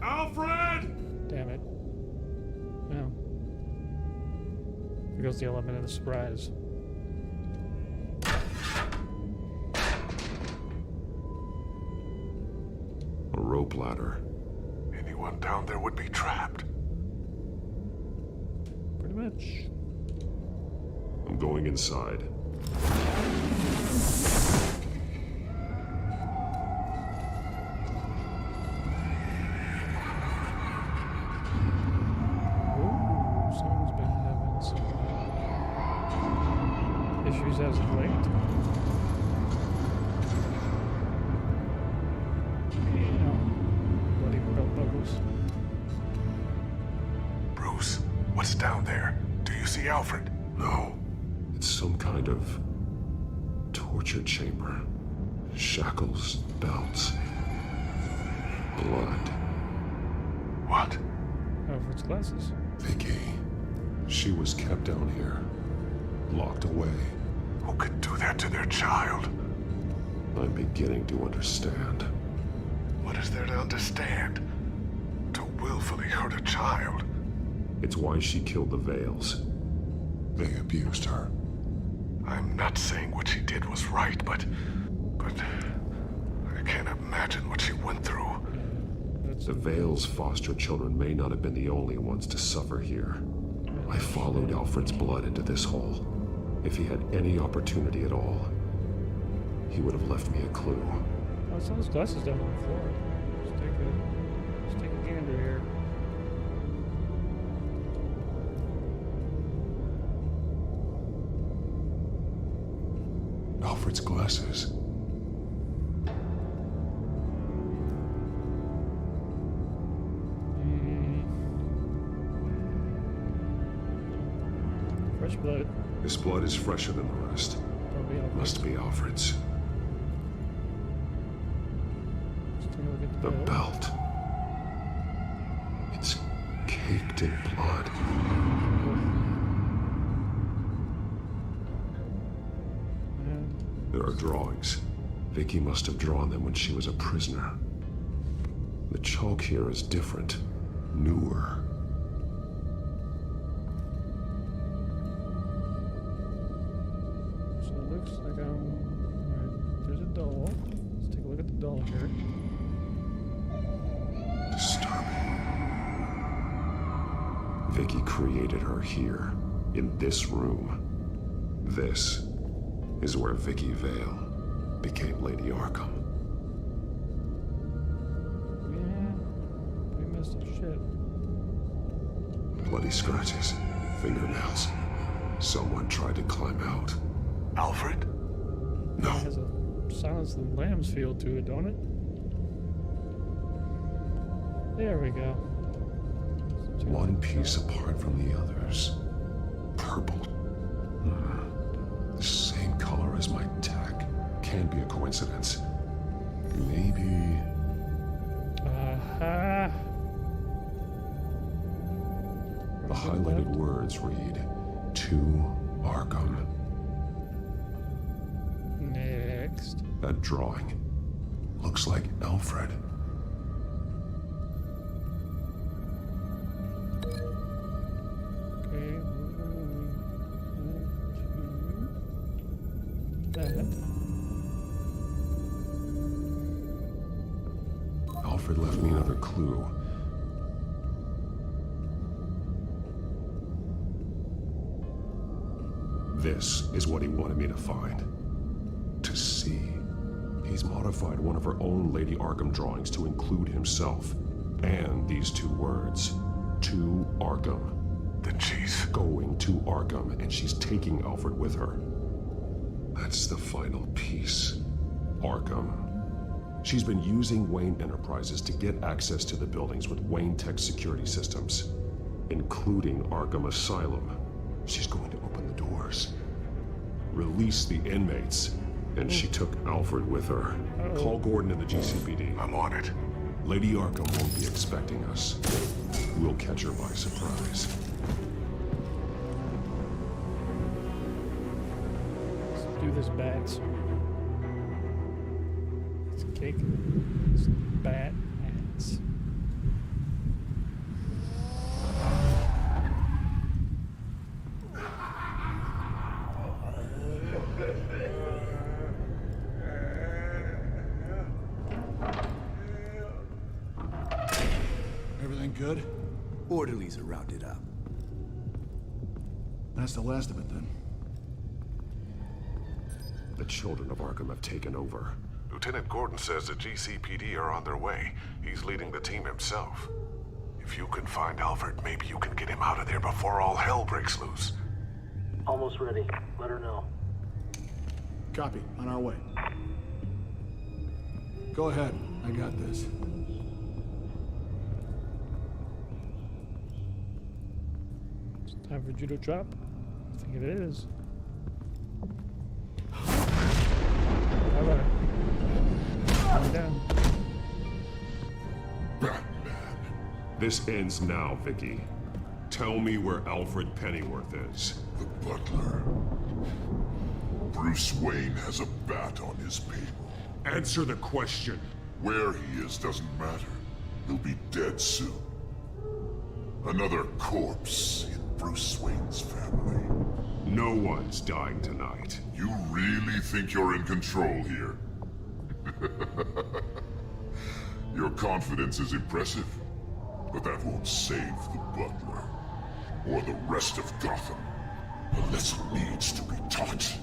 Alfred! Damn it. Well. Here goes the element of the surprise. A rope ladder. Anyone down there would be trapped. Pretty much. I'm going inside. Ooh, someone's been having some issues as of late. Bloody belt buckles. Bruce, what's down there? Do you see Alfred? No. It's some kind of torture chamber. Shackles, belts, blood. What? Alfred's glasses. Vicky. She was kept down here. Locked away. Who could do that to their child? I'm beginning to understand. What is there to understand? To willfully hurt a child? It's why she killed the Veils. They abused her. I'm not saying what she did was right, but I can't imagine what she went through. The Veils' foster children may not have been the only ones to suffer here. I followed Alfred's blood into this hole. If he had any opportunity at all, he would have left me a clue. Oh, I saw his glasses down on the floor. Let's take a gander here. Alfred's glasses. Fresh blood. His blood is fresher than the rest. Probably Alfred. Must be Alfred's. Let's take a look at The belt. It's caked in blood. There are drawings. Vicky must have drawn them when she was a prisoner. The chalk here is different, newer. So it looks like alright, there's a doll. Let's take a look at the doll here. Disturbing. Vicky created her here, in this room. This is where Vicky Vale became Lady Arkham. Yeah, pretty messed up shit. Bloody scratches, fingernails. Someone tried to climb out. Alfred? No. It has a Silence of the Lambs feel to it, don't it? There we go. One piece apart from the others. Purple. The same color as my tag. Can't be a coincidence. Maybe... The highlighted words read, "To Arkham." Next. That drawing looks like Alfred. Okay. That. Alfred left me another clue. This is what he wanted me to find. To see. He's modified one of her own Lady Arkham drawings to include himself. And these two words. To Arkham. Then she's going to Arkham, and she's taking Alfred with her. That's the final piece. Arkham. She's been using Wayne Enterprises to get access to the buildings with Wayne Tech security systems, including Arkham Asylum. She's going to open the doors, release the inmates, and she took Alfred with her. Call Gordon in the GCPD. I'm on it. Lady Arkham won't be expecting us. We'll catch her by surprise. Let's do this, bats. Let's kick this bat ass. Everything good? Orderlies are rounded up. That's the last of it then. The children of Arkham have taken over. Lieutenant Gordon says the GCPD are on their way. He's leading the team himself. If you can find Alfred, maybe you can get him out of there before all hell breaks loose. Almost ready. Let her know. Copy. On our way. Go ahead. I got this. It's time for judo drop. I think it is. Alright. Calm down. This ends now, Vicky. Tell me where Alfred Pennyworth is. The butler. Bruce Wayne has a bat on his paper. Answer the question. Where he is doesn't matter. He'll be dead soon. Another corpse in Bruce Wayne's family. No one's dying tonight. You really think you're in control here? Your confidence is impressive, but that won't save the butler. Or the rest of Gotham. A lesson needs to be taught.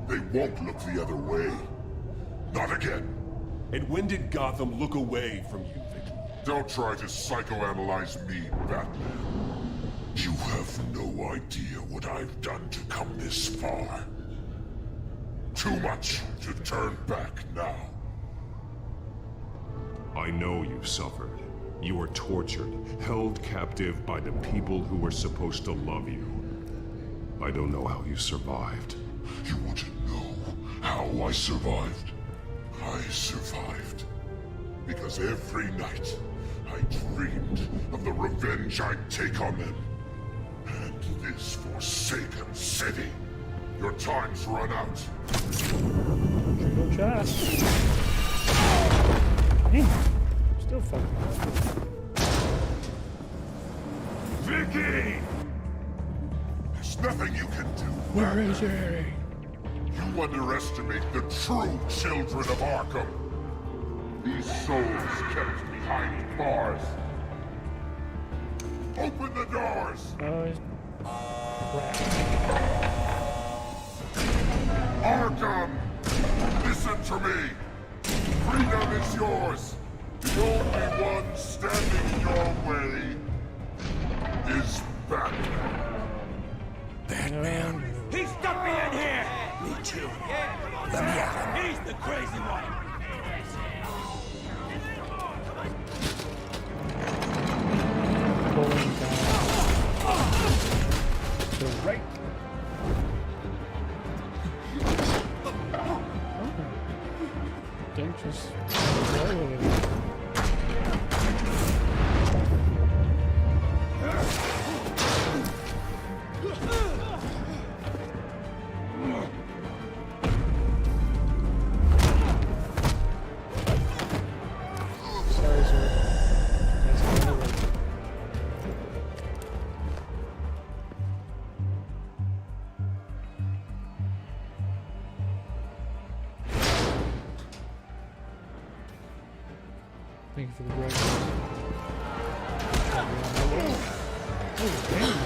They won't look the other way. Not again. And when did Gotham look away from you, Vicky? Don't try to psychoanalyze me, Batman. You have no idea what I've done to come this far. Too much to turn back now. I know you suffered. You were tortured, held captive by the people who were supposed to love you. I don't know how you survived. You want to know how I survived? I survived because every night I dreamed of the revenge I'd take on them. And this forsaken city. Your time's run out. Judo chop. Hey, still fucking. Vicky! There's nothing you can do. Where is he? You underestimate the true children of Arkham. These souls kept behind bars. Open the doors! Oh, he's... Arkham! Listen to me! Freedom is yours! The only one standing in your way is Batman. Batman. He stuck me in here! Me too. Let me at him. He's the crazy one! Pulling down. Thank you for the break. Oh, damn.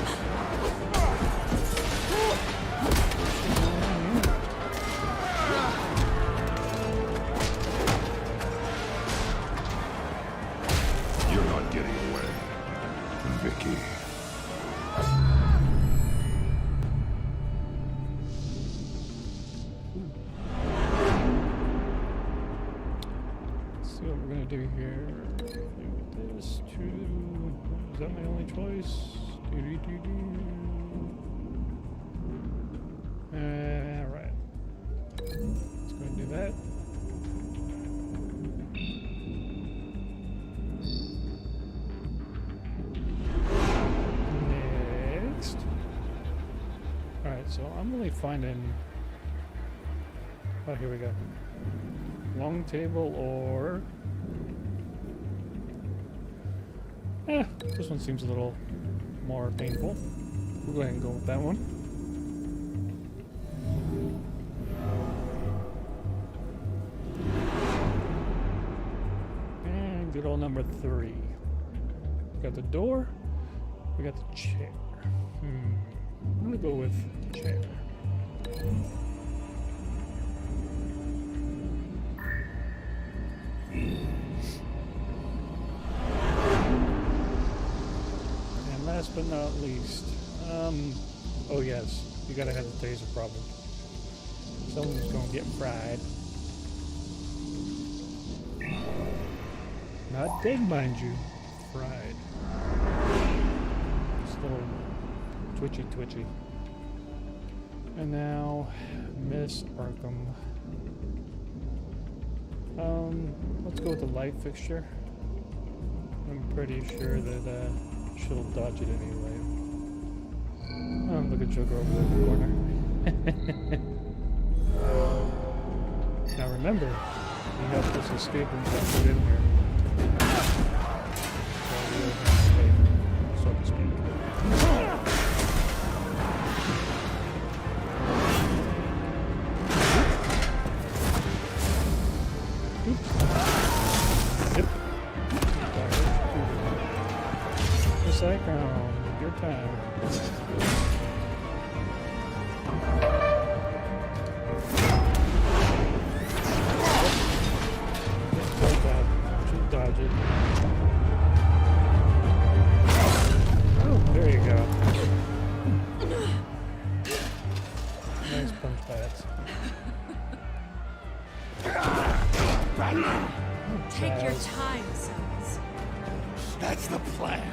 You're not getting away, Vicky. Let's see what we're gonna do here. Do this to. Is that my only choice? Alright. Let's go and do that. Next. Alright, so I'm really finding. Oh, here we go. Long table or. This one seems a little more painful. We'll go ahead and go with that one. And good old number 3. We got the door. We got the chair. I'm gonna go with chair. And last but not least, oh yes, you gotta have the taser problem. Someone's gonna get fried. Not dead, mind you. Fried. Just a little twitchy. And now, Miss Arkham. Let's go with the light fixture. I'm pretty sure that she'll dodge it anyway. Look at Joker over there in the corner. Now remember, he helped us escape and got put in here. So to speak. Yep. Recycle. Your time. Just dodge it. Oh, there you go. Nice punch pads. Take your time, sons. That's the plan.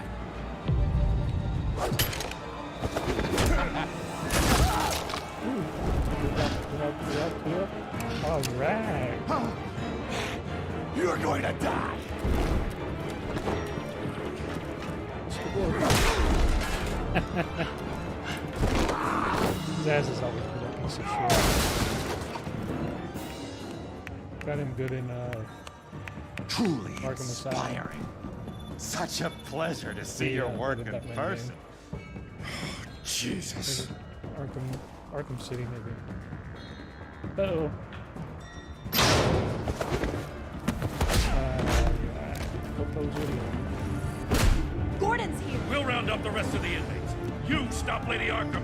All right. You're going to die. Zaz is always been a piece of shit. Got him good in Truly Arkham Asylum. inspiring. Such a pleasure to see your work in Batman person. Jesus. Arkham City, maybe. Uh-oh. Hope that was video. Gordon's here. We'll round up the rest of the inmates. You stop Lady Arkham.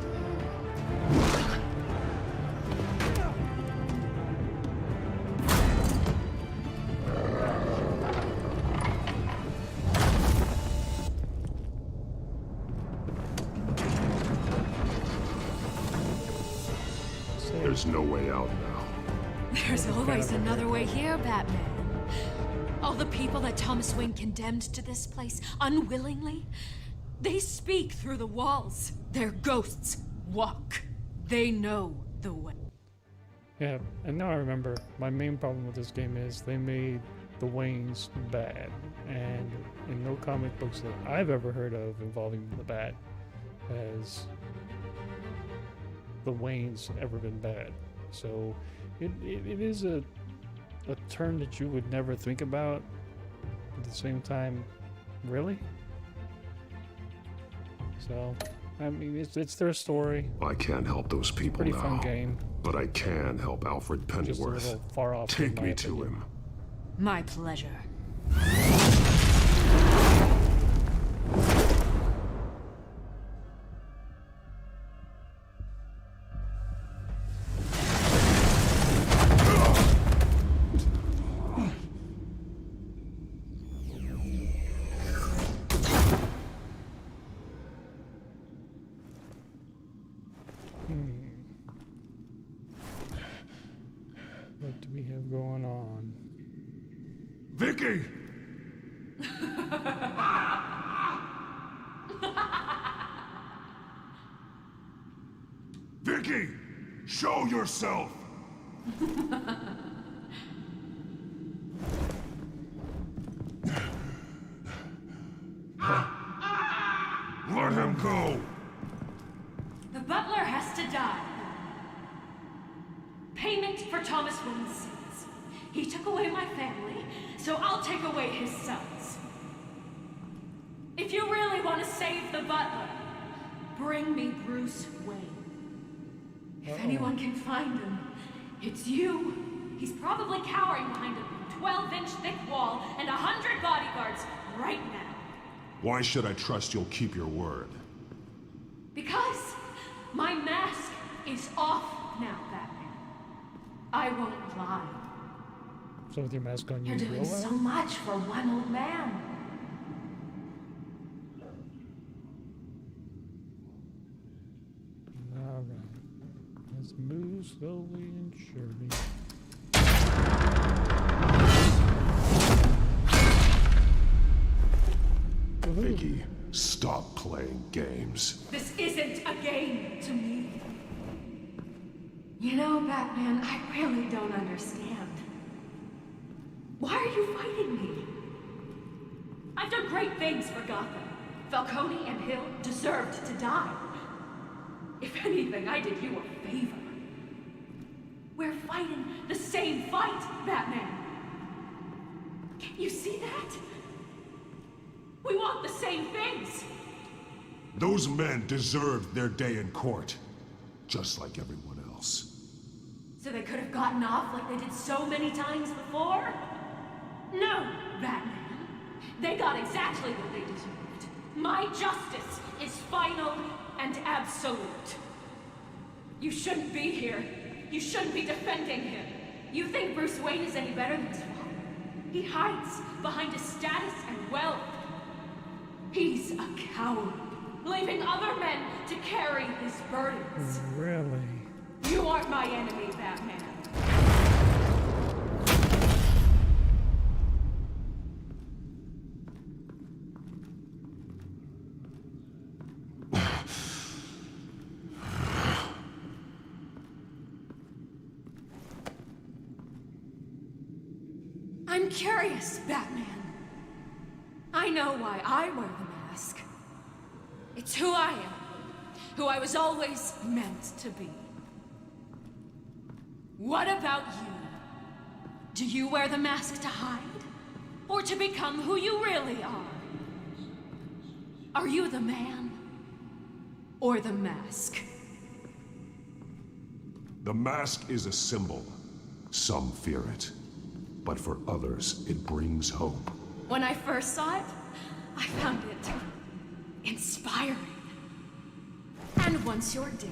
There's no way out now. There's always another way here, Batman. All the people that Thomas Wayne condemned to this place unwillingly, they speak through the walls. Their ghosts walk. They know the way. Yeah, and now I remember, my main problem with this game is they made the Waynes bad. And in no comic books that I've ever heard of involving the Bat has the Waynes ever been bad. So it is a turn that you would never think about. At the same time, really? So, I mean, it's their story. I can't help those people Pretty now. fun game. But I can help Alfred Just a Pennyworth. little far off in Take my me to opinion. him. My pleasure. Vicky! Vicky! Show yourself! Let him go! The butler has to die. Payment for Thomas Wayne's sins. He took away my family, so I'll take away his sons. If you really want to save the butler, bring me Bruce Wayne. If anyone can find him, it's you. He's probably cowering behind a 12-inch thick wall and 100 bodyguards right now. Why should I trust you'll keep your word? Because my mask is off now, Batman. I won't lie. So with your mask on, You're you doing will so lie? much for one old man. All right. Let's move slowly and surely. Vicky, stop playing games. This isn't a game to me. You know, Batman, I really don't understand. Why are you fighting me? I've done great things for Gotham. Falcone and Hill deserved to die. If anything, I did you a favor. We're fighting the same fight, Batman. Can't you see that? We want the same things. Those men deserved their day in court, just like everyone else. So they could have gotten off like they did so many times before? No, Batman. They got exactly what they deserved. My justice is final and absolute. You shouldn't be here. You shouldn't be defending him. You think Bruce Wayne is any better than his father? He hides behind his status and wealth. He's a coward, leaving other men to carry his burdens. Really? You aren't my enemy, Batman. I'm curious, Batman. I know why I wear the mask. It's who I am, who I was always meant to be. What about you? Do you wear the mask to hide? Or to become who you really are? Are you the man? Or the mask? The mask is a symbol. Some fear it. But for others, it brings hope. When I first saw it, I found it inspiring. And once you're dead,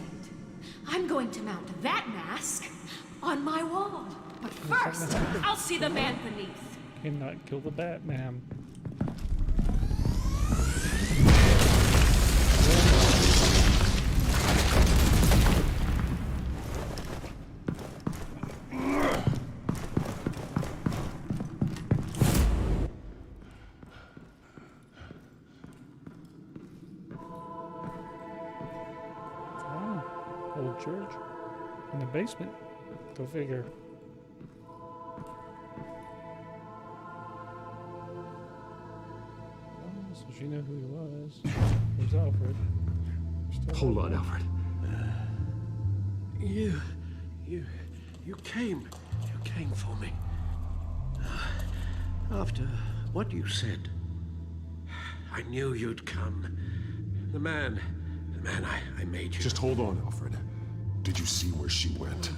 I'm going to mount that mask on my wall. But first, I'll see the man beneath. Cannot kill the Batman. Old church in the basement. Go figure. So she knew who he was. There's Alfred. Hold on, Alfred. You came for me. After what you said, I knew you'd come. The man I made you. Just hold on, Alfred. Did you see where she went?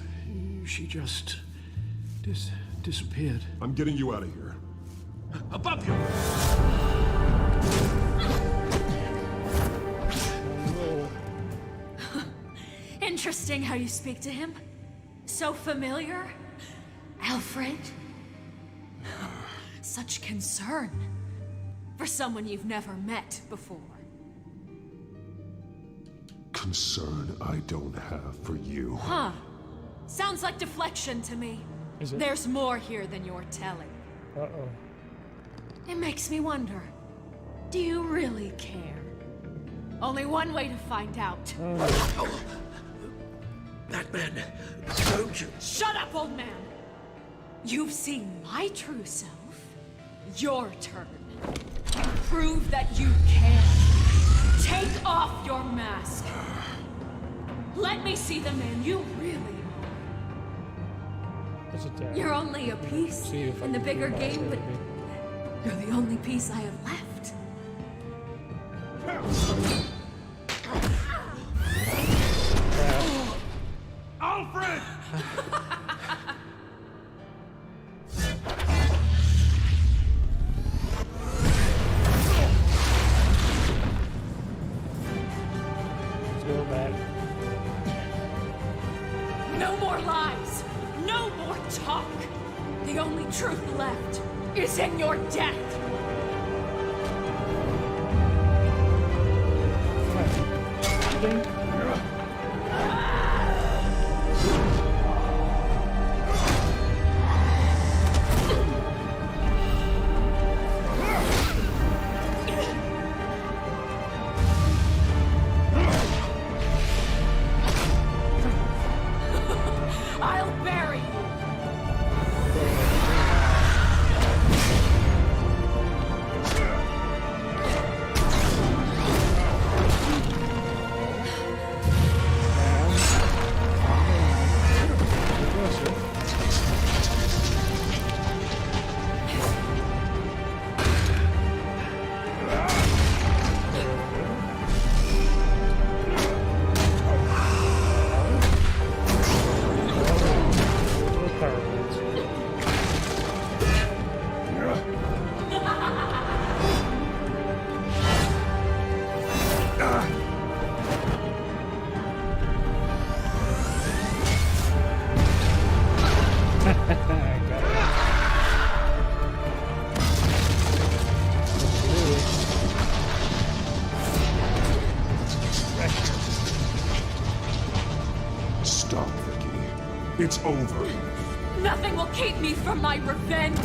She just disappeared. I'm getting you out of here. Above you! Interesting how you speak to him. So familiar. Alfred. Such concern for someone you've never met before. Concern I don't have for you. Huh. Sounds like deflection to me. Is it? There's more here than you're telling. Uh-oh. It makes me wonder. Do you really care? Only one way to find out. Oh. Batman, don't you... Shut up, old man! You've seen my true self. Your turn. Prove that you care. Take off your mask. Let me see the man you really are. You're only a piece in the bigger game, but you're the only piece I have left. Alfred! Let's go back. No more lies! No more talk! The only truth left is in your death! I'll bury you! Stop, Vicky. It's over. Nothing will keep me from my revenge!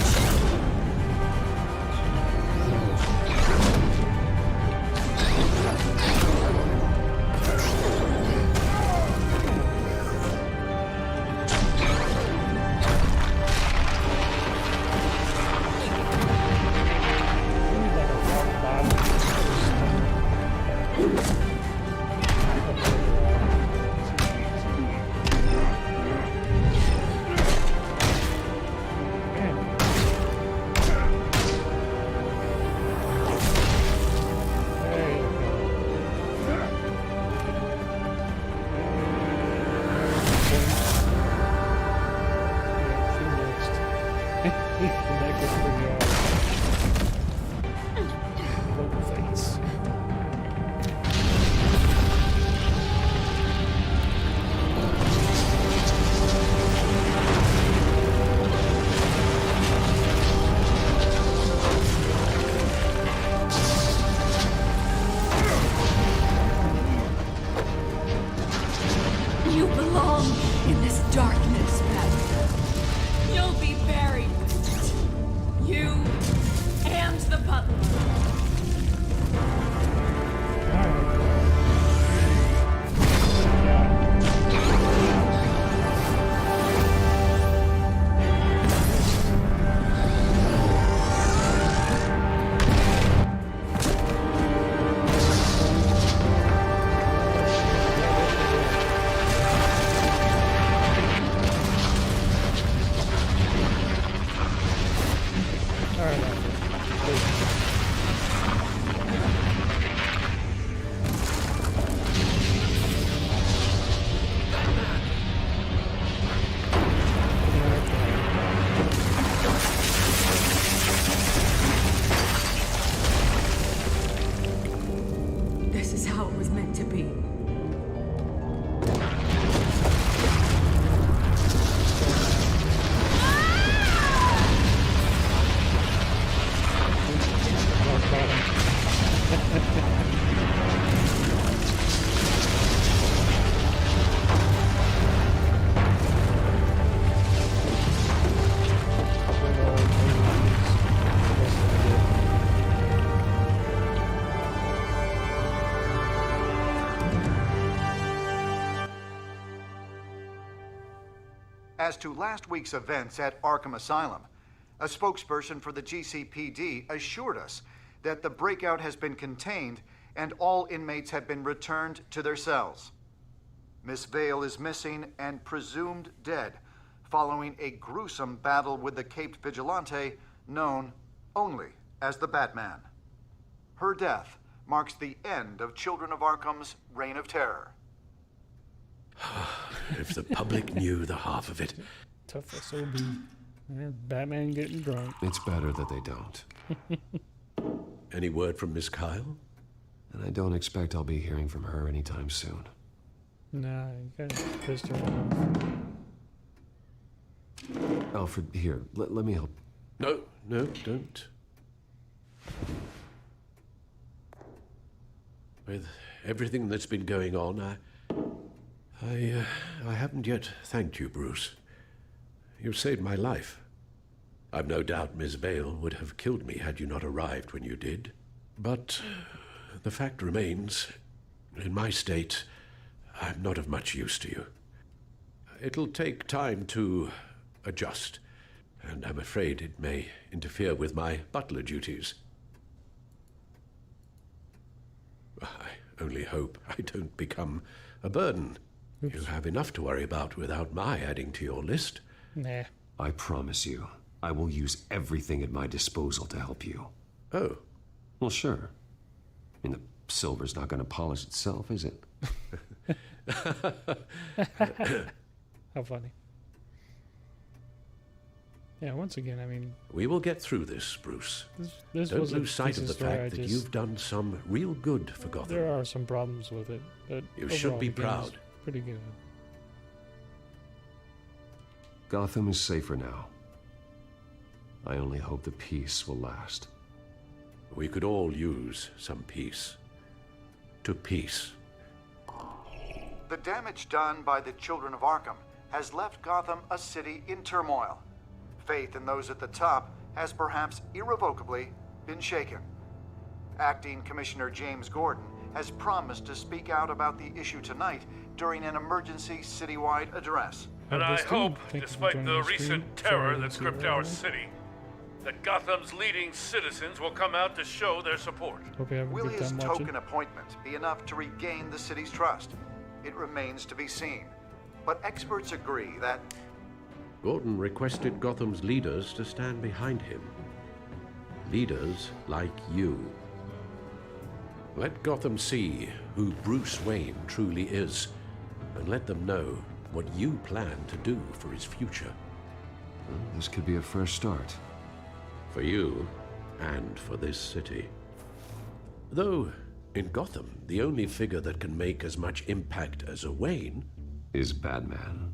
You belong in this darkness, Batman. You'll be buried with it. You and the butler. Alright, as to last week's events at Arkham Asylum. A spokesperson for the GCPD assured us that the breakout has been contained and all inmates have been returned to their cells. Miss Vale is missing and presumed dead following a gruesome battle with the caped vigilante known only as the Batman. Her death marks the end of Children of Arkham's reign of terror. If the public knew the half of it. Tough SOB. Batman getting drunk. It's better that they don't. Any word from Miss Kyle? And I don't expect I'll be hearing from her anytime soon. Nah, you gotta pissed her off. Alfred, here, let me help. No, don't. With everything that's been going on, I haven't yet thanked you, Bruce. You've saved my life. I've no doubt Miss Vale would have killed me had you not arrived when you did. But the fact remains, in my state, I'm not of much use to you. It'll take time to adjust, and I'm afraid it may interfere with my butler duties. I only hope I don't become a burden. Oops. You have enough to worry about without my adding to your list. Nah. I promise you, I will use everything at my disposal to help you. Oh. Well, sure. I mean, the silver's not going to polish itself, is it? How funny. Yeah, once again, I mean... We will get through this, Bruce. This Don't was lose sight of the story. fact that you've done some real good for Gotham. There are some problems with it, but you should be the game is proud. Pretty good. Gotham is safer now. I only hope the peace will last. We could all use some peace. To peace. The damage done by the Children of Arkham has left Gotham a city in turmoil. Faith in those at the top has perhaps irrevocably been shaken. Acting Commissioner James Gordon has promised to speak out about the issue tonight during an emergency citywide address. And I hope, despite the recent terror that's gripped our city, that Gotham's leading citizens will come out to show their support. Will his token appointment be enough to regain the city's trust? It remains to be seen. But experts agree that Gordon requested Gotham's leaders to stand behind him. Leaders like you. Let Gotham see who Bruce Wayne truly is, and let them know what you plan to do for his future. Well, this could be a fresh start. For you, and for this city. Though, in Gotham, the only figure that can make as much impact as a Wayne is Batman.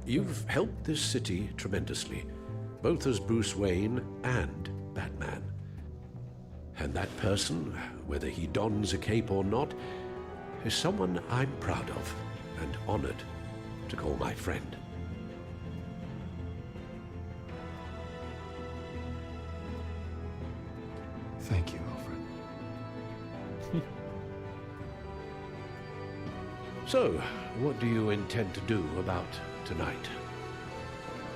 You've helped this city tremendously, both as Bruce Wayne and Batman. And that person, whether he dons a cape or not, is someone I'm proud of and honored to call my friend. Thank you, Alfred. So, what do you intend to do about tonight?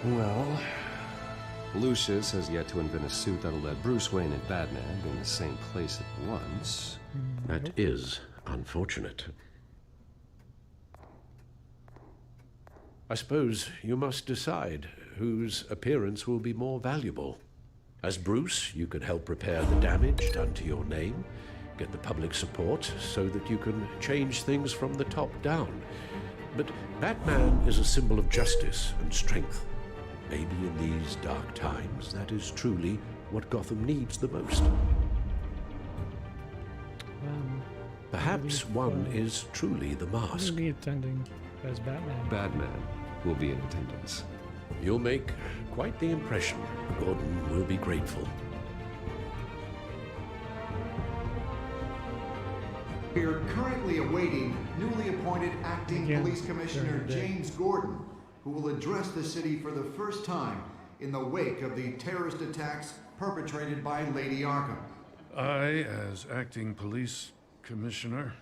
Well, Lucius has yet to invent a suit that'll let Bruce Wayne and Batman be in the same place at once. That is unfortunate. I suppose you must decide whose appearance will be more valuable. As Bruce, you can help repair the damage done to your name, get the public support so that you can change things from the top down. But Batman is a symbol of justice and strength. Maybe in these dark times, that is truly what Gotham needs the most. Perhaps one is truly the mask. I'll be attending as Batman. Batman will be in attendance. You'll make quite the impression. Gordon will be grateful. we are currently awaiting newly appointed Acting Police Commissioner James Gordon, who will address the city for the first time in the wake of the terrorist attacks perpetrated by Lady Arkham. I, as Acting Police Commissioner...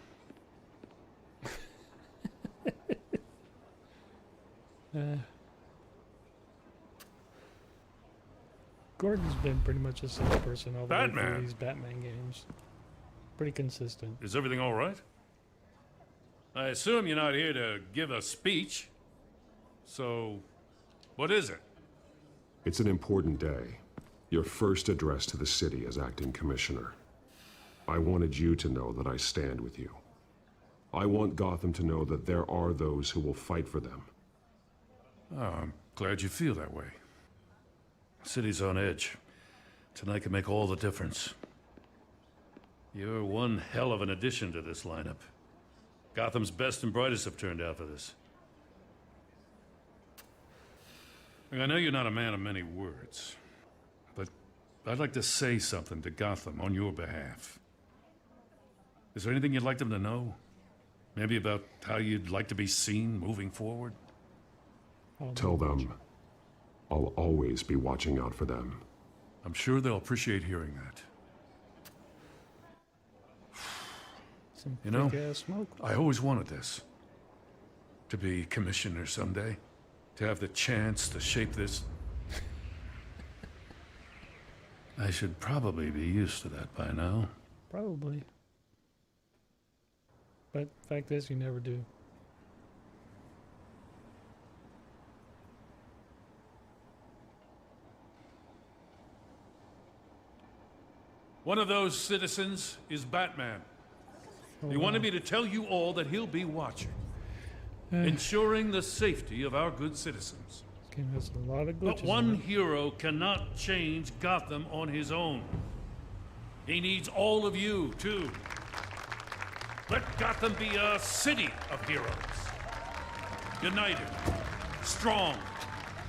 Gordon's been pretty much the same person all the way Batman? through these Batman games. Pretty consistent. Is everything all right? I assume you're not here to give a speech. So, what is it? It's an important day. Your first address to the city as acting commissioner. I wanted you to know that I stand with you. I want Gotham to know that there are those who will fight for them. Oh, I'm glad you feel that way. The city's on edge. Tonight can make all the difference. You're one hell of an addition to this lineup. Gotham's best and brightest have turned out for this. I know you're not a man of many words, but I'd like to say something to Gotham on your behalf. Is there anything you'd like them to know? Maybe about how you'd like to be seen moving forward? Tell them I'll always be watching out for them. I'm sure they'll appreciate hearing that. Some You know, thick-ass smoke. I always wanted this. To be commissioner someday. To have the chance to shape this. I should probably be used to that by now. Probably. But fact is, you never do. One of those citizens is Batman. He wanted me to tell you all that he'll be watching. Ensuring the safety of our good citizens. This game has a lot of glitches. But one hero cannot change Gotham on his own. He needs all of you, too. Let Gotham be a city of heroes. United, strong,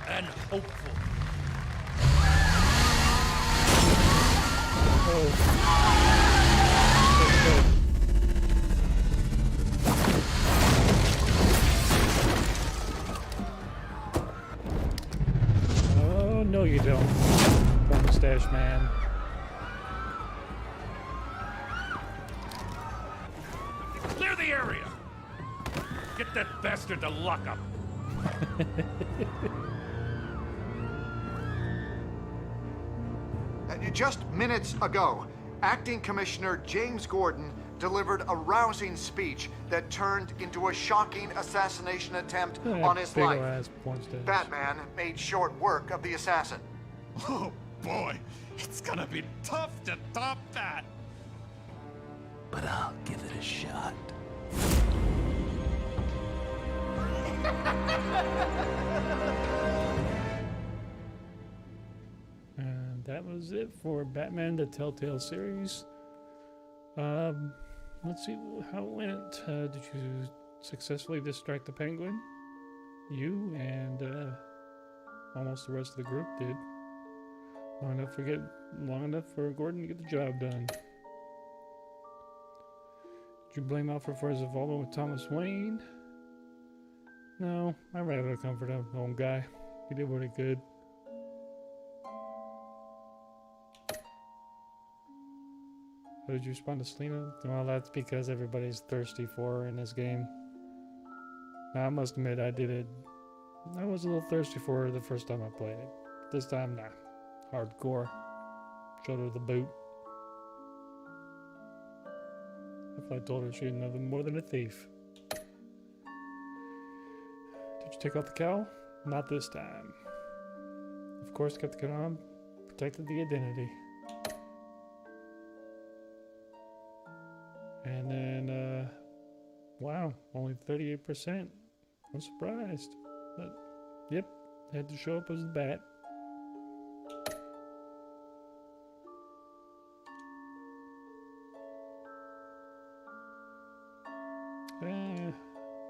and hopeful. Oh, no you don't. Poor mustache man. Clear the area! Get that bastard to lock up. Just minutes ago, Acting Commissioner James Gordon delivered a rousing speech that turned into a shocking assassination attempt on his life. Batman made short work of the assassin. Oh boy, it's gonna be tough to top that. But I'll give it a shot. And that was it for Batman the Telltale series. Let's see how it went. Did you successfully distract the Penguin? You and almost the rest of the group did. Long enough for Gordon to get the job done. Did you blame Alfred for his involvement with Thomas Wayne? No, I'd rather comfort our own guy. He did what he could. How did you respond to Selina? Well, that's because everybody's thirsty for her in this game. Now, I must admit, I was a little thirsty for her the first time I played it. This time, nah. Hardcore. Showed her the boot. If I told her she ain't nothing more than a thief. Did you take off the cowl? Not this time. Of course, kept the coat on. Protected the identity. And then, wow, only 38%. I'm surprised. But, yep, had to show up as the Bat.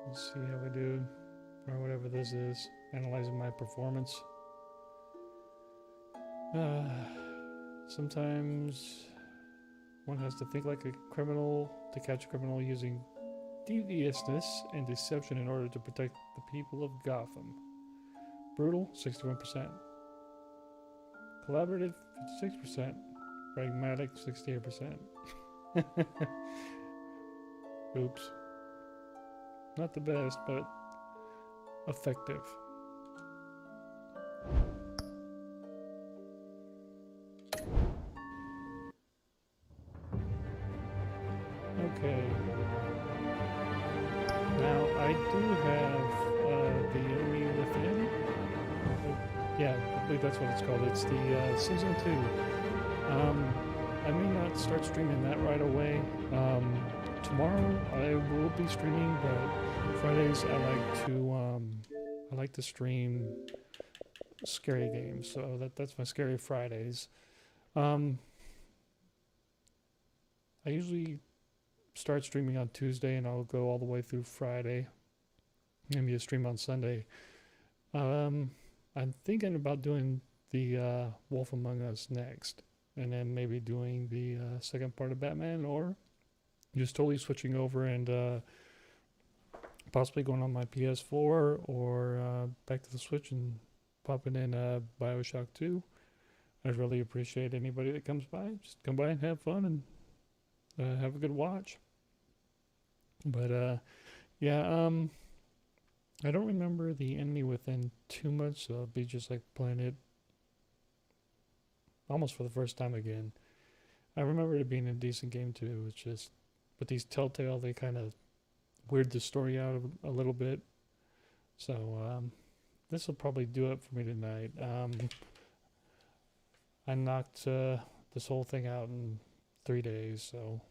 Let's see how we do, or whatever this is. Analyzing my performance. Sometimes one has to think like a criminal to catch a criminal using deviousness and deception in order to protect the people of Gotham. Brutal, 61%. Collaborative, 56%. Pragmatic, 68%. Oops. Not the best, but effective. Okay. Now, I do have the Enemy Within. Yeah, I believe that's what it's called. It's the Season 2. I may not start streaming that right away. Tomorrow I will be streaming, but Fridays I like to stream scary games. So that's my Scary Fridays. I usually start streaming on Tuesday and I'll go all the way through Friday. Maybe a stream on Sunday. I'm thinking about doing the Wolf Among Us next, and then maybe doing the second part of Batman, or just totally switching over and possibly going on my PS4 or back to the Switch and popping in BioShock 2. I'd really appreciate anybody that comes by. Just come by and have fun and have a good watch. But yeah, I don't remember the Enemy Within too much, so I'll be just like playing it almost for the first time again. I remember it being a decent game too. It's just, with these Telltale, they kind of weird the story out a little bit. So this will probably do it for me tonight. I knocked this whole thing out in 3 days, so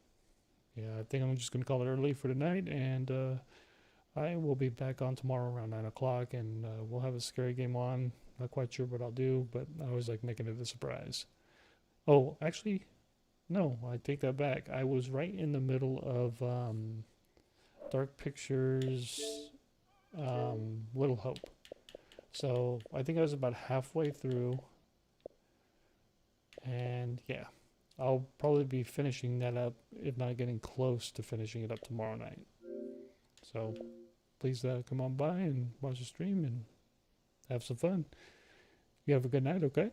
yeah, I think I'm just gonna call it early for tonight, and I will be back on tomorrow around 9 o'clock, and we'll have a scary game on. Not quite sure what I'll do, but I always like making it a surprise. Oh, actually, no, I take that back. I was right in the middle of Dark Pictures Little Hope. So I think I was about halfway through. And yeah, I'll probably be finishing that up, if not getting close to finishing it up tomorrow night. So please come on by and watch the stream and have some fun. You have a good night, okay?